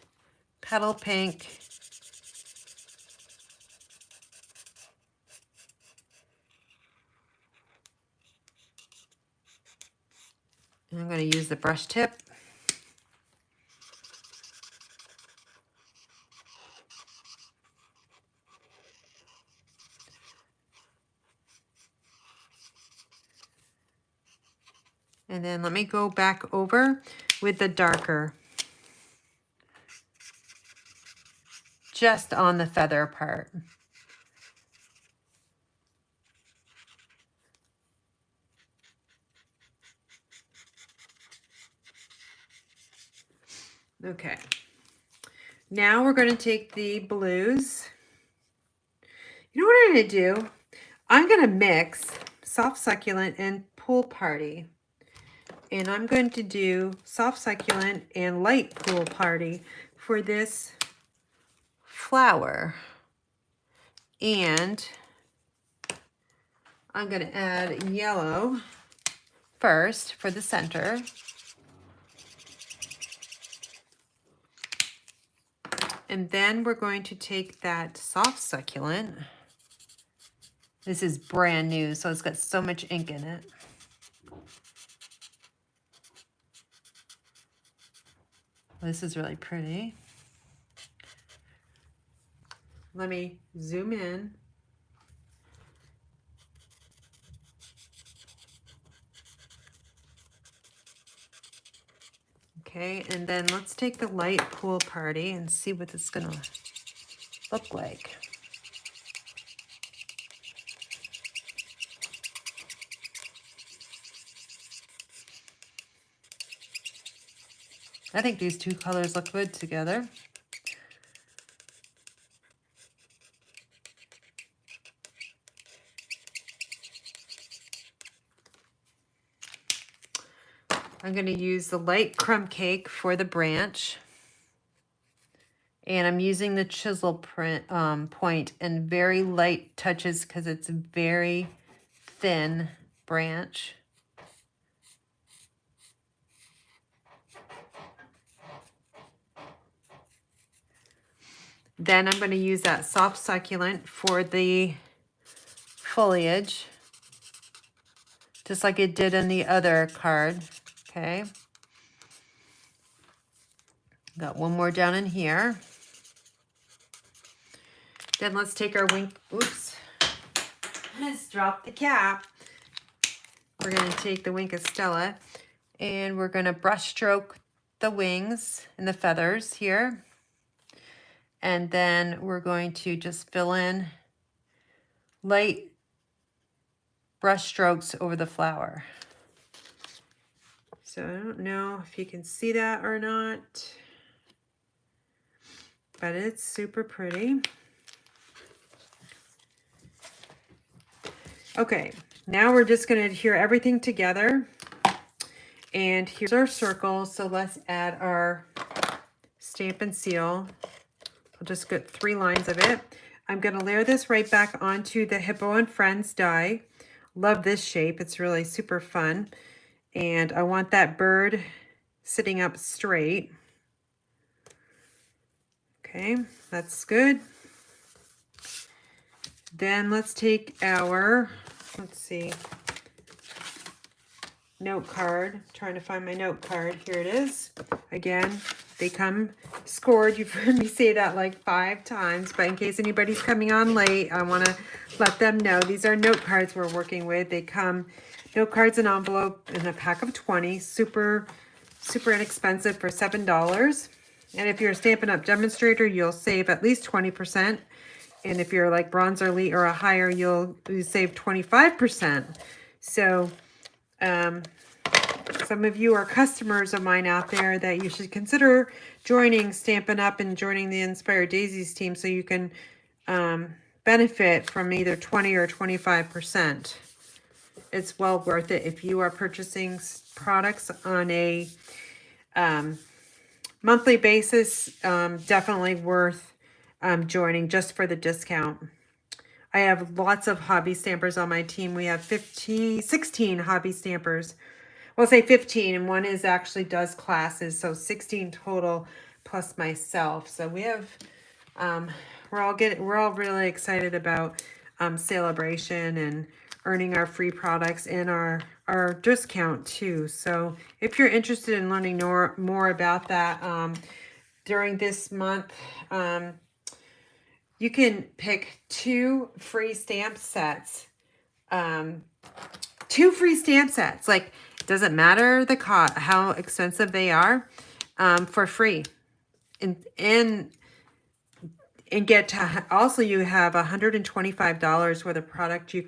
petal pink. And I'm going to use the brush tip. And then let me go back over with the darker. Just on the feather part. Okay. Now we're going to take the blues. You know what I'm going to do? I'm going to mix soft succulent and pool party. And I'm going to do soft succulent and light pool party for this flower. And I'm going to add yellow first for the center. And then we're going to take that soft succulent. This is brand new, so it's got so much ink in it. This is really pretty. Let me zoom in. Okay, and then let's take the light pool party and see what it's gonna look like. I think these two colors look good together. I'm going to use the light crumb cake for the branch. And I'm using the chisel point and very light touches because it's a very thin branch. Then I'm going to use that soft succulent for the foliage, just like it did in the other card. Okay. Got one more down in here. Then let's take our wink. Oops. Let's drop the cap. We're going to take the Wink of Stella and we're going to brush stroke the wings and the feathers here. And then we're going to just fill in light brush strokes over the flower. So I don't know if you can see that or not, but it's super pretty. Okay, now we're just going to adhere everything together. And here's our circle. So let's add our Stampin' Seal. I'll just get 3 lines of it. I'm going to layer this right back onto the Hippo and Friends die. Love this shape. It's really super fun. And I want that bird sitting up straight. Okay, that's good. Then let's take our, let's see, note card. I'm trying to find my note card. Here it is. Again, they come scored. You've heard me say that like 5 times, but in case anybody's coming on late, I want to let them know these are note cards we're working with. They come note cards and envelope in a pack of 20. Super inexpensive for $7. And if you're a Stampin' Up! Demonstrator, you'll save at least 20%. And if you're like bronze or elite or a higher, you save 25%. So some of you are customers of mine out there that you should consider joining Stampin' Up and joining the Inspired Daisies team so you can benefit from either 20 or 25%. It's well worth it if you are purchasing products on a monthly basis. Definitely worth joining just for the discount. I have lots of hobby stampers on my team. We have 16 hobby stampers. Well, say 15, and one is actually does classes, so 16 total plus myself. So we have, we're all really excited about Saleabration and earning our free products and our discount too. So if you're interested in learning more about that, during this month, you can pick 2 free stamp sets. 2 free stamp sets. Like, it doesn't matter the cost, how expensive they are, for free. And get to, also you have $125 worth of product you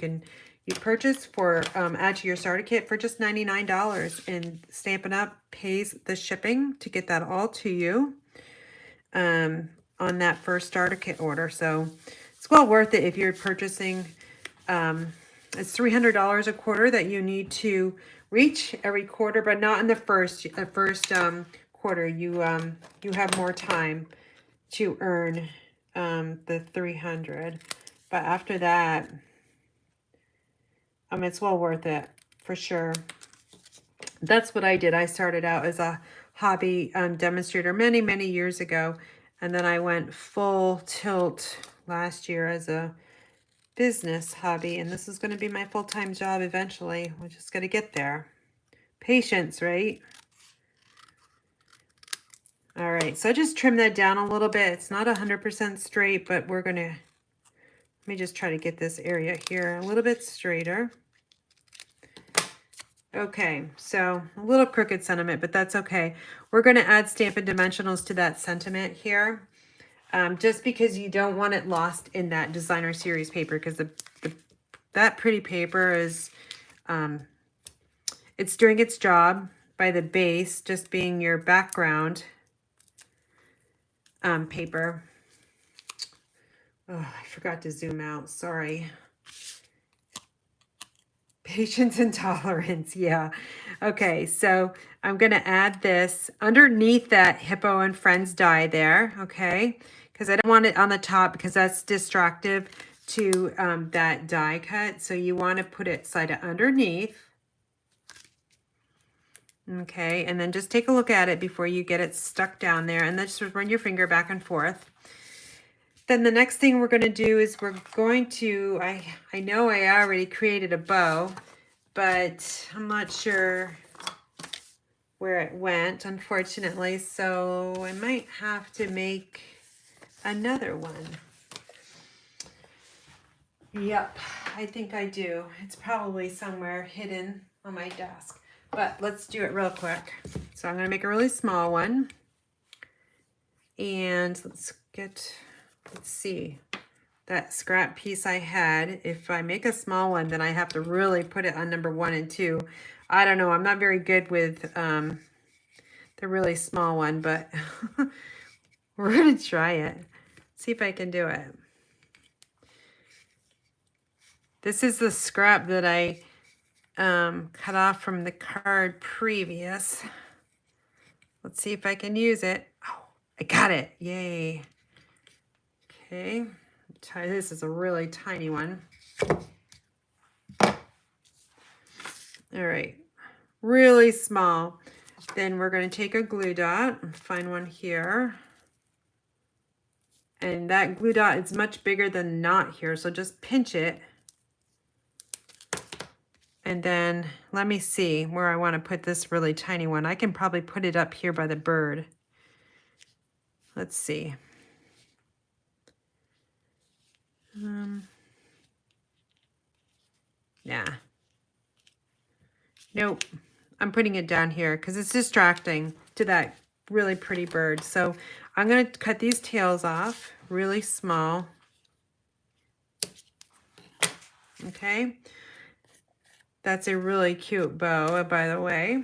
purchase for, add to your starter kit for just $99. And Stampin' Up pays the shipping to get that all to you on that first starter kit order. So it's well worth it if you're purchasing. It's $300 a quarter that you need to reach every quarter, but not in the first quarter. You have more time to earn the 300, but after that, it's well worth it for sure. That's what I did. I started out as a hobby demonstrator many years ago, and then I went full tilt last year as a business hobby, and this is going to be my full-time job eventually. We're just going to get there. Patience, right? All right, so I just trimmed that down a little bit. It's not 100% straight, but we're going to, let me just try to get this area here a little bit straighter. Okay, so a little crooked sentiment, but that's okay. We're going to add Stampin' Dimensionals to that sentiment here. Just because you don't want it lost in that designer series paper, because that pretty paper is, it's doing its job by the base just being your background paper. Oh, I forgot to zoom out. Sorry. Patience and tolerance. Yeah. Okay. So I'm going to add this underneath that Hippo and Friends die there. Okay. Because I don't want it on the top because that's distractive to that die cut. So you want to put it slide it underneath. Okay. And then just take a look at it before you get it stuck down there. And then just run your finger back and forth. Then the next thing we're going to do is we're going to, I know I already created a bow, but I'm not sure where it went, unfortunately. So I might have to make another one. Yep, I think I do. It's probably somewhere hidden on my desk, but let's do it real quick. So I'm going to make a really small one. And let's see, that scrap piece I had. If I make a small one, then I have to really put it on number 1 and 2. I don't know. I'm not very good with the really small one, but we're going to try it. See if I can do it. This is the scrap that I cut off from the card previous. Let's see if I can use it. Oh, I got it. Yay. Okay. This is a really tiny one. All right. Really small. Then we're going to take a glue dot and find one here. And that glue dot is much bigger than not here, so just pinch it. And then let me see where I want to put this really tiny one. I can probably put it up here by the bird. Let's see. Yeah. Nope. I'm putting it down here because it's distracting to that really pretty bird. So I'm going to cut these tails off really small. Okay. That's a really cute bow, by the way.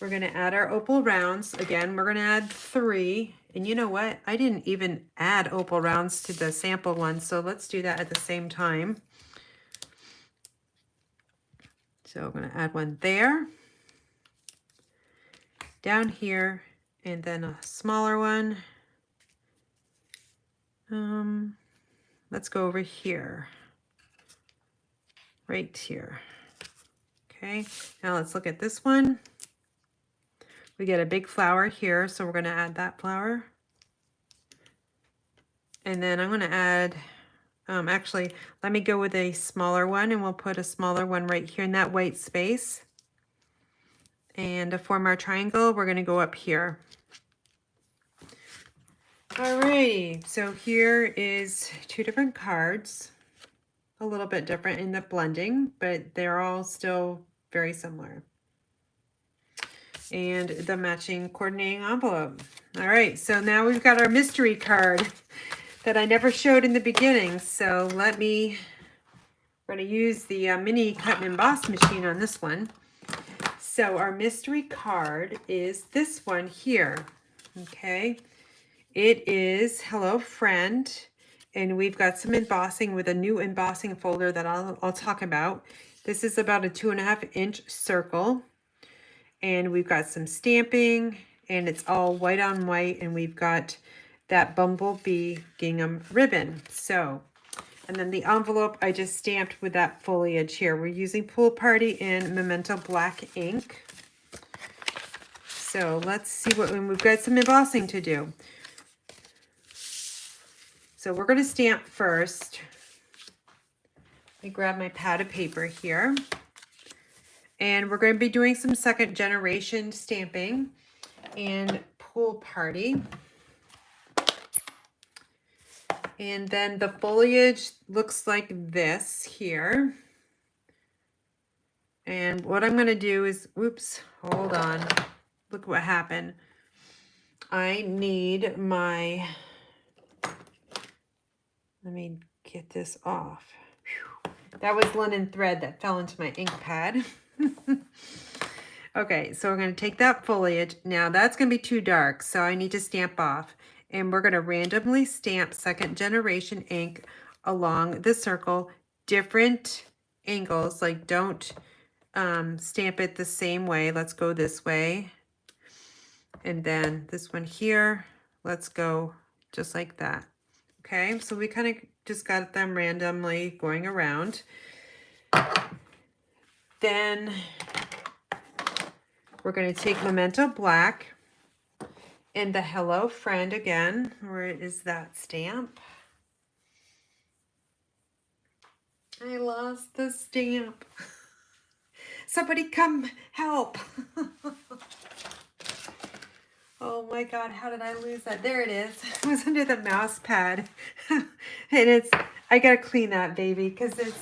We're going to add our Opal Rounds. Again, we're going to add 3. And you know what? I didn't even add Opal Rounds to the sample one, so let's do that at the same time. So I'm going to add one there, down here, and then a smaller one. Let's go over here, right here. Okay, now let's look at this one. We get a big flower here, so we're going to add that flower. And then I'm going to add, actually, let me go with a smaller one, and we'll put a smaller one right here in that white space. And to form our triangle, we're going to go up here. Alrighty, so here is 2 different cards. A little bit different in the blending, but they're all still very similar. And the matching coordinating envelope. All right, so now we've got our mystery card that I never showed in the beginning. So we're going to use the mini cut and emboss machine on this one. So our mystery card is this one here. Okay, it is Hello Friend, and we've got some embossing with a new embossing folder that I'll talk about. This is about a 2.5-inch circle. And we've got some stamping, and it's all white on white, and we've got that bumblebee gingham ribbon. So, and then the envelope I just stamped with that foliage here. We're using Pool Party in Memento Black ink. So let's see and we've got some embossing to do. So we're going to stamp first. Let me grab my pad of paper here. And we're going to be doing some 2nd generation stamping and Pool Party. And then the foliage looks like this here. And what I'm going to do is, whoops, hold on. Look what happened. I need my, let me get this off. Whew. That was linen thread that fell into my ink pad. Okay, so we're going to take that foliage. Now that's going to be too dark, so I need to stamp off. And we're going to randomly stamp 2nd generation ink along the circle, different angles. Like, don't stamp it the same way. Let's go this way. And then this one here, let's go just like that. Okay, so we kind of just got them randomly going around. Then we're going to take Memento Black and the Hello Friend again. Where is that stamp? I lost the stamp. Somebody come help. Oh my God, how did I lose that? There it is. It was under the mouse pad. And I gotta clean that baby because it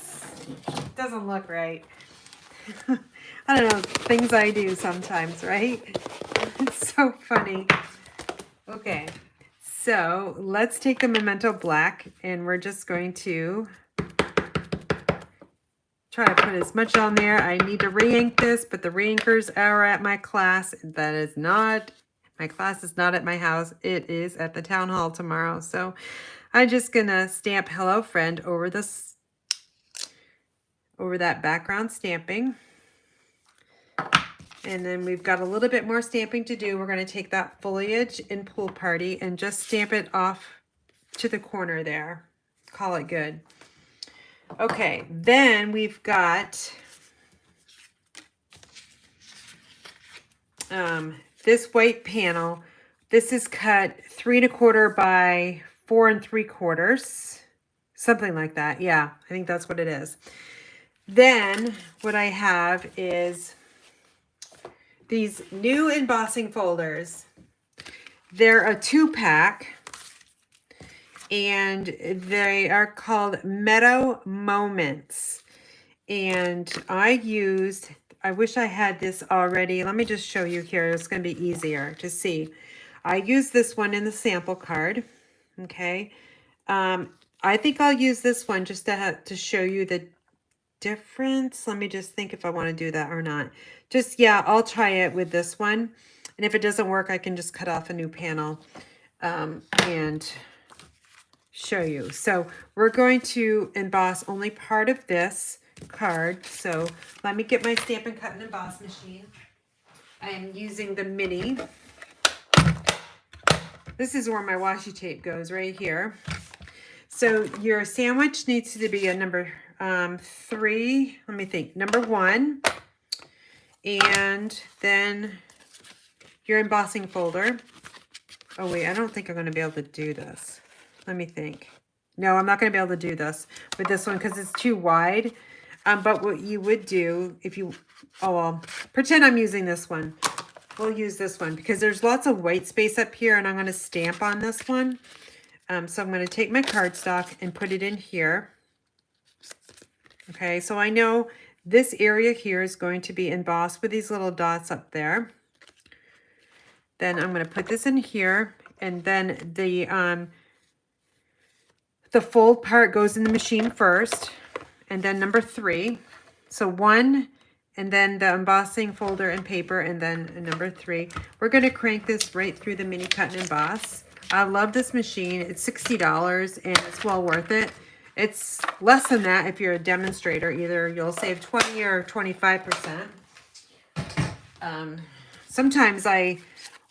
doesn't look right. I don't know, things I do sometimes, right? It's so funny. Okay, so let's take the Memento Black, and we're just going to try to put as much on there. I need to re-ink this, but the re-inkers are at my class. That is not, my class is not at my house. It is at the town hall tomorrow. So I'm just gonna stamp Hello Friend over this, over that background stamping. And then we've got a little bit more stamping to do. We're going to take that foliage in Pool Party and just stamp it off to the corner there. Call it good. Okay, then we've got this white panel. This is cut 3 1/4 by 4 3/4. Something like that. Yeah, I think that's what it is. Then what I have is these new embossing folders. They're a 2-pack, and they are called Meadow Moments. And I wish I had this already. Let me just show you here. It's going to be easier to see. I used this one in the sample card. Okay. I think I'll use this one just to show you the difference. Let me just think if I want to do that or not. Just, yeah, I'll try it with this one. And if it doesn't work, I can just cut off a new panel and show you. So we're going to emboss only part of this card. So let me get my Stampin' Cut and Emboss machine. I am using the mini. This is where my washi tape goes, right here. So your sandwich needs to be a number 3, let me think, number 1. And then your embossing folder. Oh wait, I don't think I'm going to be able to do this. Let me think. No, I'm not going to be able to do this with this one because it's too wide. But what you would do if you, oh well, pretend I'm using this one. We'll use this one because there's lots of white space up here and I'm going to stamp on this one. So I'm going to take my cardstock and put it in here. Okay, so I know this area here is going to be embossed with these little dots up there. Then I'm going to put this in here, and then the fold part goes in the machine first, and then number 3. So 1, and then the embossing folder and paper, and then number 3. We're going to crank this right through the mini cut and emboss. I love this machine. It's $60 and it's well worth it. It's less than that if you're a demonstrator. Either you'll save 20 or 25%. Sometimes I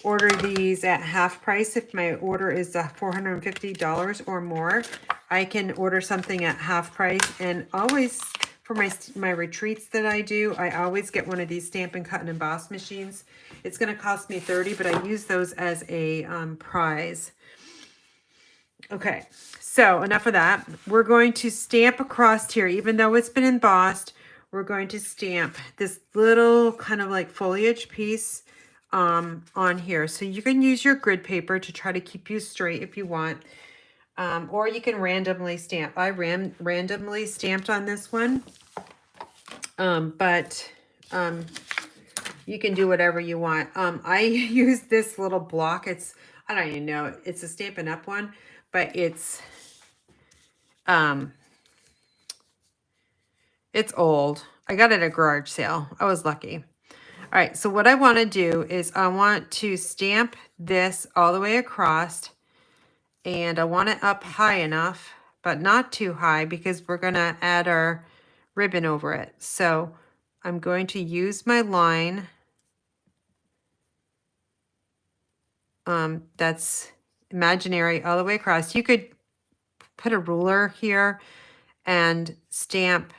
order these at half price. If my order is $450 or more, I can order something at half price. And always for my retreats that I do, I always get one of these Stampin' Cut and Emboss machines. It's going to cost me $30, but I use those as a prize. Okay, so enough of that. We're going to stamp across here. Even though it's been embossed, we're going to stamp this little kind of like foliage piece on here. So you can use your grid paper to try to keep you straight if you want. Or you can randomly stamp. I randomly stamped on this one. But you can do whatever you want. I use this little block. I don't even know. It's a Stampin' Up one, but it's old. I got it at a garage sale. I was lucky. All right, so what I want to do is I want to stamp this all the way across, and I want it up high enough, but not too high because we're going to add our ribbon over it. So I'm going to use my line that's imaginary all the way across. You could put a ruler here and stamp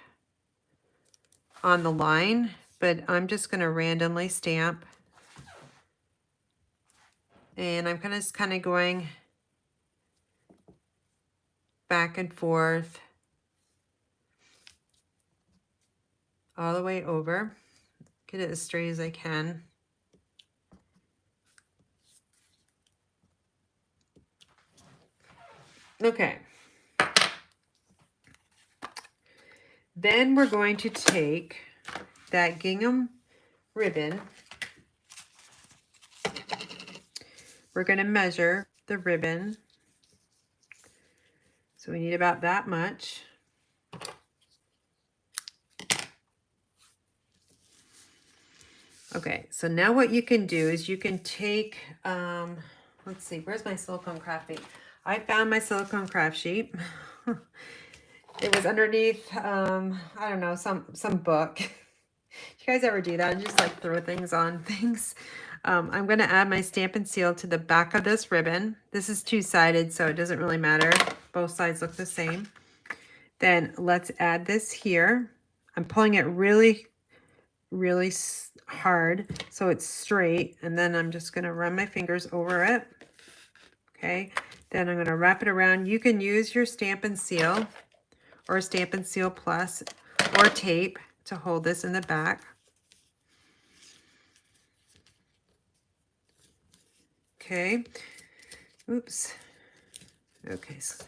on the line, but I'm just going to randomly stamp. And I'm kind of going back and forth all the way over. Get it as straight as I can. Okay. Then we're going to take that gingham ribbon. We're going to measure the ribbon. So we need about that much. Okay, so now what you can do is you can take, let's see, where's my silicone craft sheet? I found my silicone craft sheet. It was underneath, I don't know, some book. Do you guys ever do that and just like throw things on things? I'm going to add my Stampin' Seal to the back of this ribbon. This is two-sided, so it doesn't really matter. Both sides look the same. Then let's add this here. I'm pulling it really, really hard so it's straight, and then I'm just going to run my fingers over it. Okay, then I'm going to wrap it around. You can use your Stampin' Seal or Stampin' Seal Plus or tape to hold this in the back. Okay, oops. Okay, so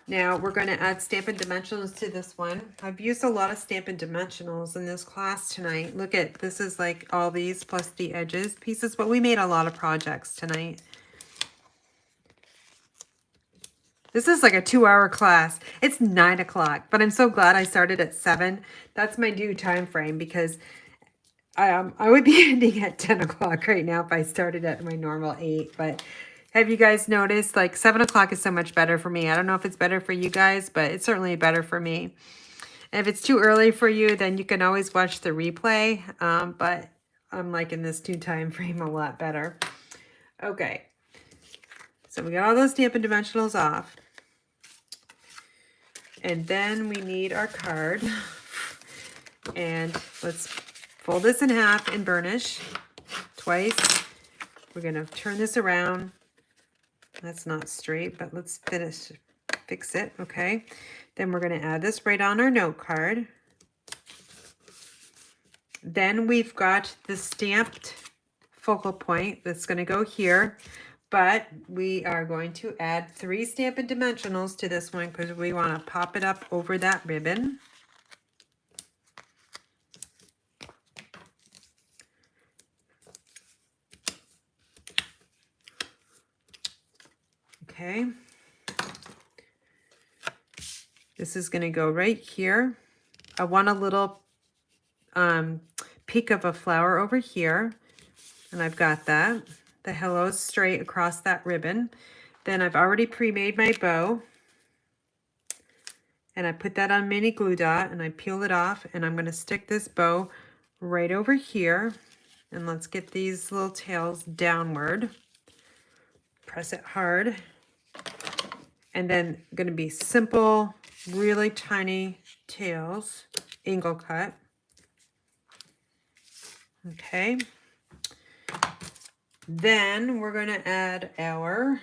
now we're going to add Stampin' Dimensionals to this one. I've used a lot of Stampin' Dimensionals in this class tonight. Look at, this is like all these plus the edges pieces, but we made a lot of projects tonight. This is like a 2-hour class. It's 9 o'clock, but I'm so glad I started at 7. That's my due time frame because I would be ending at 10 o'clock right now if I started at my normal 8. But have you guys noticed, like, 7 o'clock is so much better for me? I don't know if it's better for you guys, but it's certainly better for me. And if it's too early for you, then you can always watch the replay. But I'm liking this due time frame a lot better. Okay. So we got all those Stampin' Dimensionals off. And then we need our card. And let's fold this in half and burnish twice. We're going to turn this around. That's not straight, but let's fix it, okay? Then we're going to add this right on our note card. Then we've got the stamped focal point that's going to go here. But we are going to add 3 Stampin' Dimensionals to this one because we want to pop it up over that ribbon. Okay. This is going to go right here. I want a little peak of a flower over here. And I've got that. The hello straight across that ribbon. Then I've already pre-made my bow. And I put that on mini glue dot and I peel it off. And I'm going to stick this bow right over here. And let's get these little tails downward. Press it hard. And then going to be simple, really tiny tails, angle cut. Okay. Then we're going to add our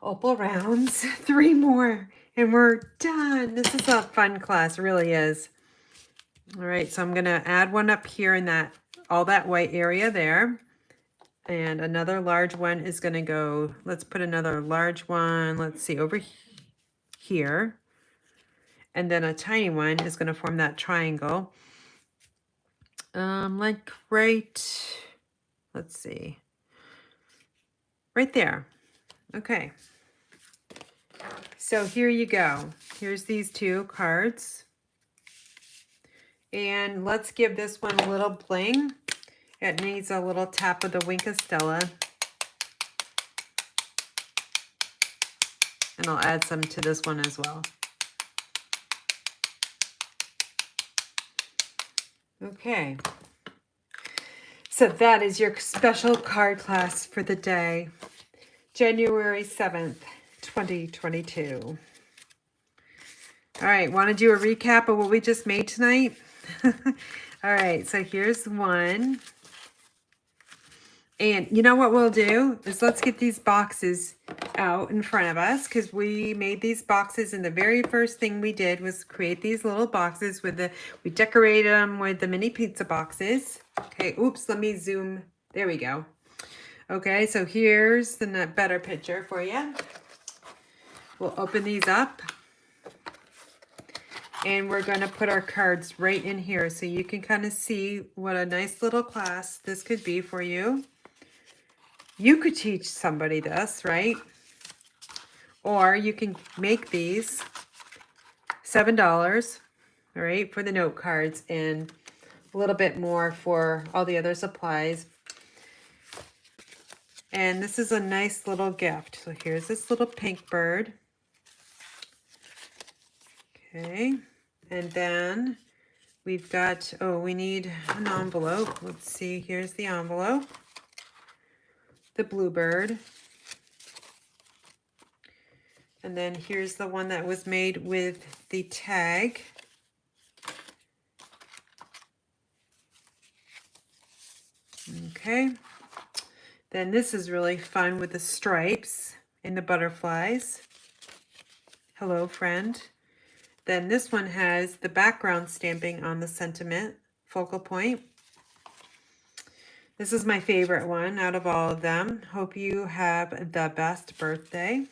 Opal Rounds. 3 more and we're done. This is a fun class, it really is. All right, so I'm going to add one up here in that all that white area there. And another large one is going to go, let's put another large one, let's see, over here. And then a tiny one is going to form that triangle. Like right, let's see, right there. Okay. So here you go. Here's these 2 cards. And let's give this one a little bling. It needs a little tap of the Wink of Stella. And I'll add some to this one as well. Okay. So that is your special card class for the day. January 7th, 2022. All right, want to do a recap of what we just made tonight? All right, so here's one. And you know what we'll do is let's get these boxes out in front of us because we made these boxes and the very first thing we did was create these little boxes with we decorated them with the mini pizza boxes. Okay, oops, let me zoom. There we go. Okay, so here's the better picture for you. We'll open these up. And we're going to put our cards right in here so you can kind of see what a nice little class this could be for you. You could teach somebody this, right? Or you can make these $7, all right, for the note cards and a little bit more for all the other supplies. And this is a nice little gift. So here's this little pink bird. Okay. And then we've got, oh, we need an envelope. Let's see, here's the envelope. The bluebird. And then here's the one that was made with the tag. Okay. Then this is really fun with the stripes and the butterflies. Hello, friend. Then this one has the background stamping on the sentiment focal point. This is my favorite one out of all of them. Hope you have the best birthday.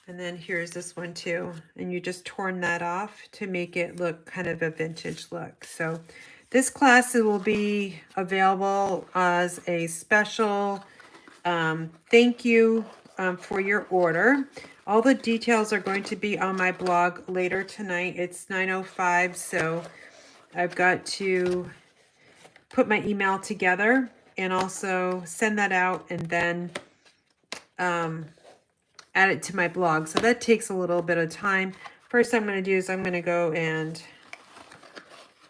And then here's this one too. And you just torn that off to make it look kind of a vintage look. So this class will be available as a special Thank you for your order. All the details are going to be on my blog later tonight. It's 9:05, so I've got to put my email together and also send that out and then add it to my blog. So that takes a little bit of time. First I'm going to do is I'm going to go and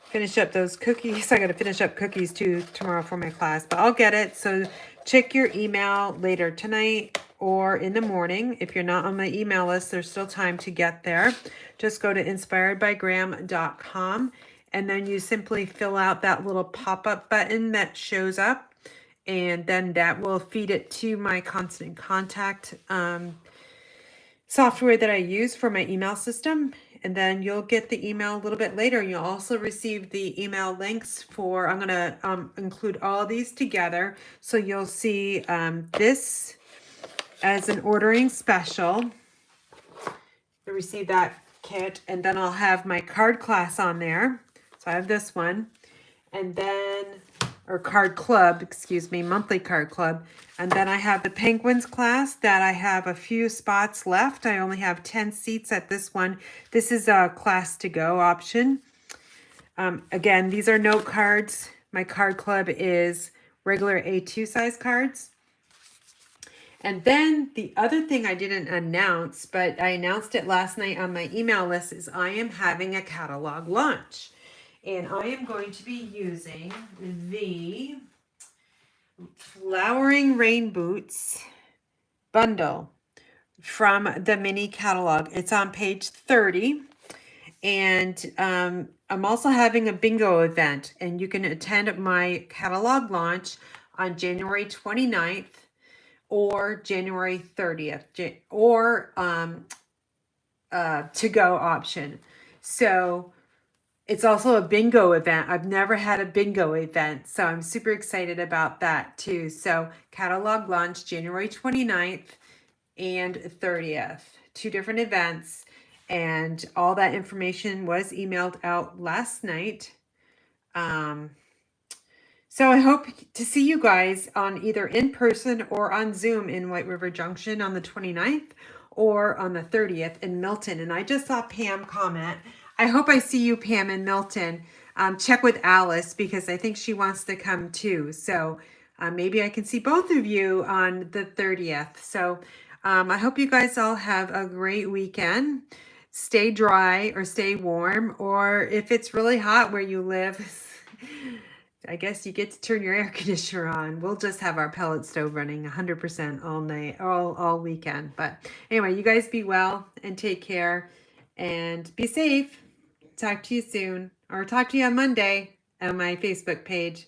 finish up those cookies. I got to finish up cookies too tomorrow for my class, but I'll get it. So check your email later tonight or in the morning. If you're not on my email list, there's still time to get there. Just go to inspiredbygram.com and then you simply fill out that little pop-up button that shows up, and then that will feed it to my constant contact software that I use for my email system. And then you'll get the email a little bit later. You'll also receive the email links for, I'm going to include all these together. So you'll see this as an ordering special. You'll receive that kit. And then I'll have my card class on there. So I have this one. And then, or card club, excuse me, monthly card club. And then I have the Penguins class that I have a few spots left. I only have 10 seats at this one. This is a class to go option. Again, these are note cards. My card club is regular A2 size cards. And then the other thing I didn't announce, but I announced it last night on my email list, is I am having a catalog launch. And I am going to be using the Flowering Rain Boots bundle from the mini catalog. It's on page 30. And I'm also having a bingo event. And you can attend my catalog launch on January 29th or January 30th. Or to-go option. So it's also a bingo event. I've never had a bingo event, so I'm super excited about that too. So catalog launch January 29th and 30th, 2 different events, and all that information was emailed out last night. So I hope to see you guys on either in person or on Zoom in White River Junction on the 29th or on the 30th in Milton. And I just saw Pam comment. I hope I see you, Pam, in Milton. Check with Alice because I think she wants to come too. So maybe I can see both of you on the 30th. So I hope you guys all have a great weekend. Stay dry or stay warm, or if it's really hot where you live, I guess you get to turn your air conditioner on. We'll just have our pellet stove running 100% all night, all weekend. But anyway, you guys be well and take care and be safe. Talk to you soon, or talk to you on Monday on my Facebook page.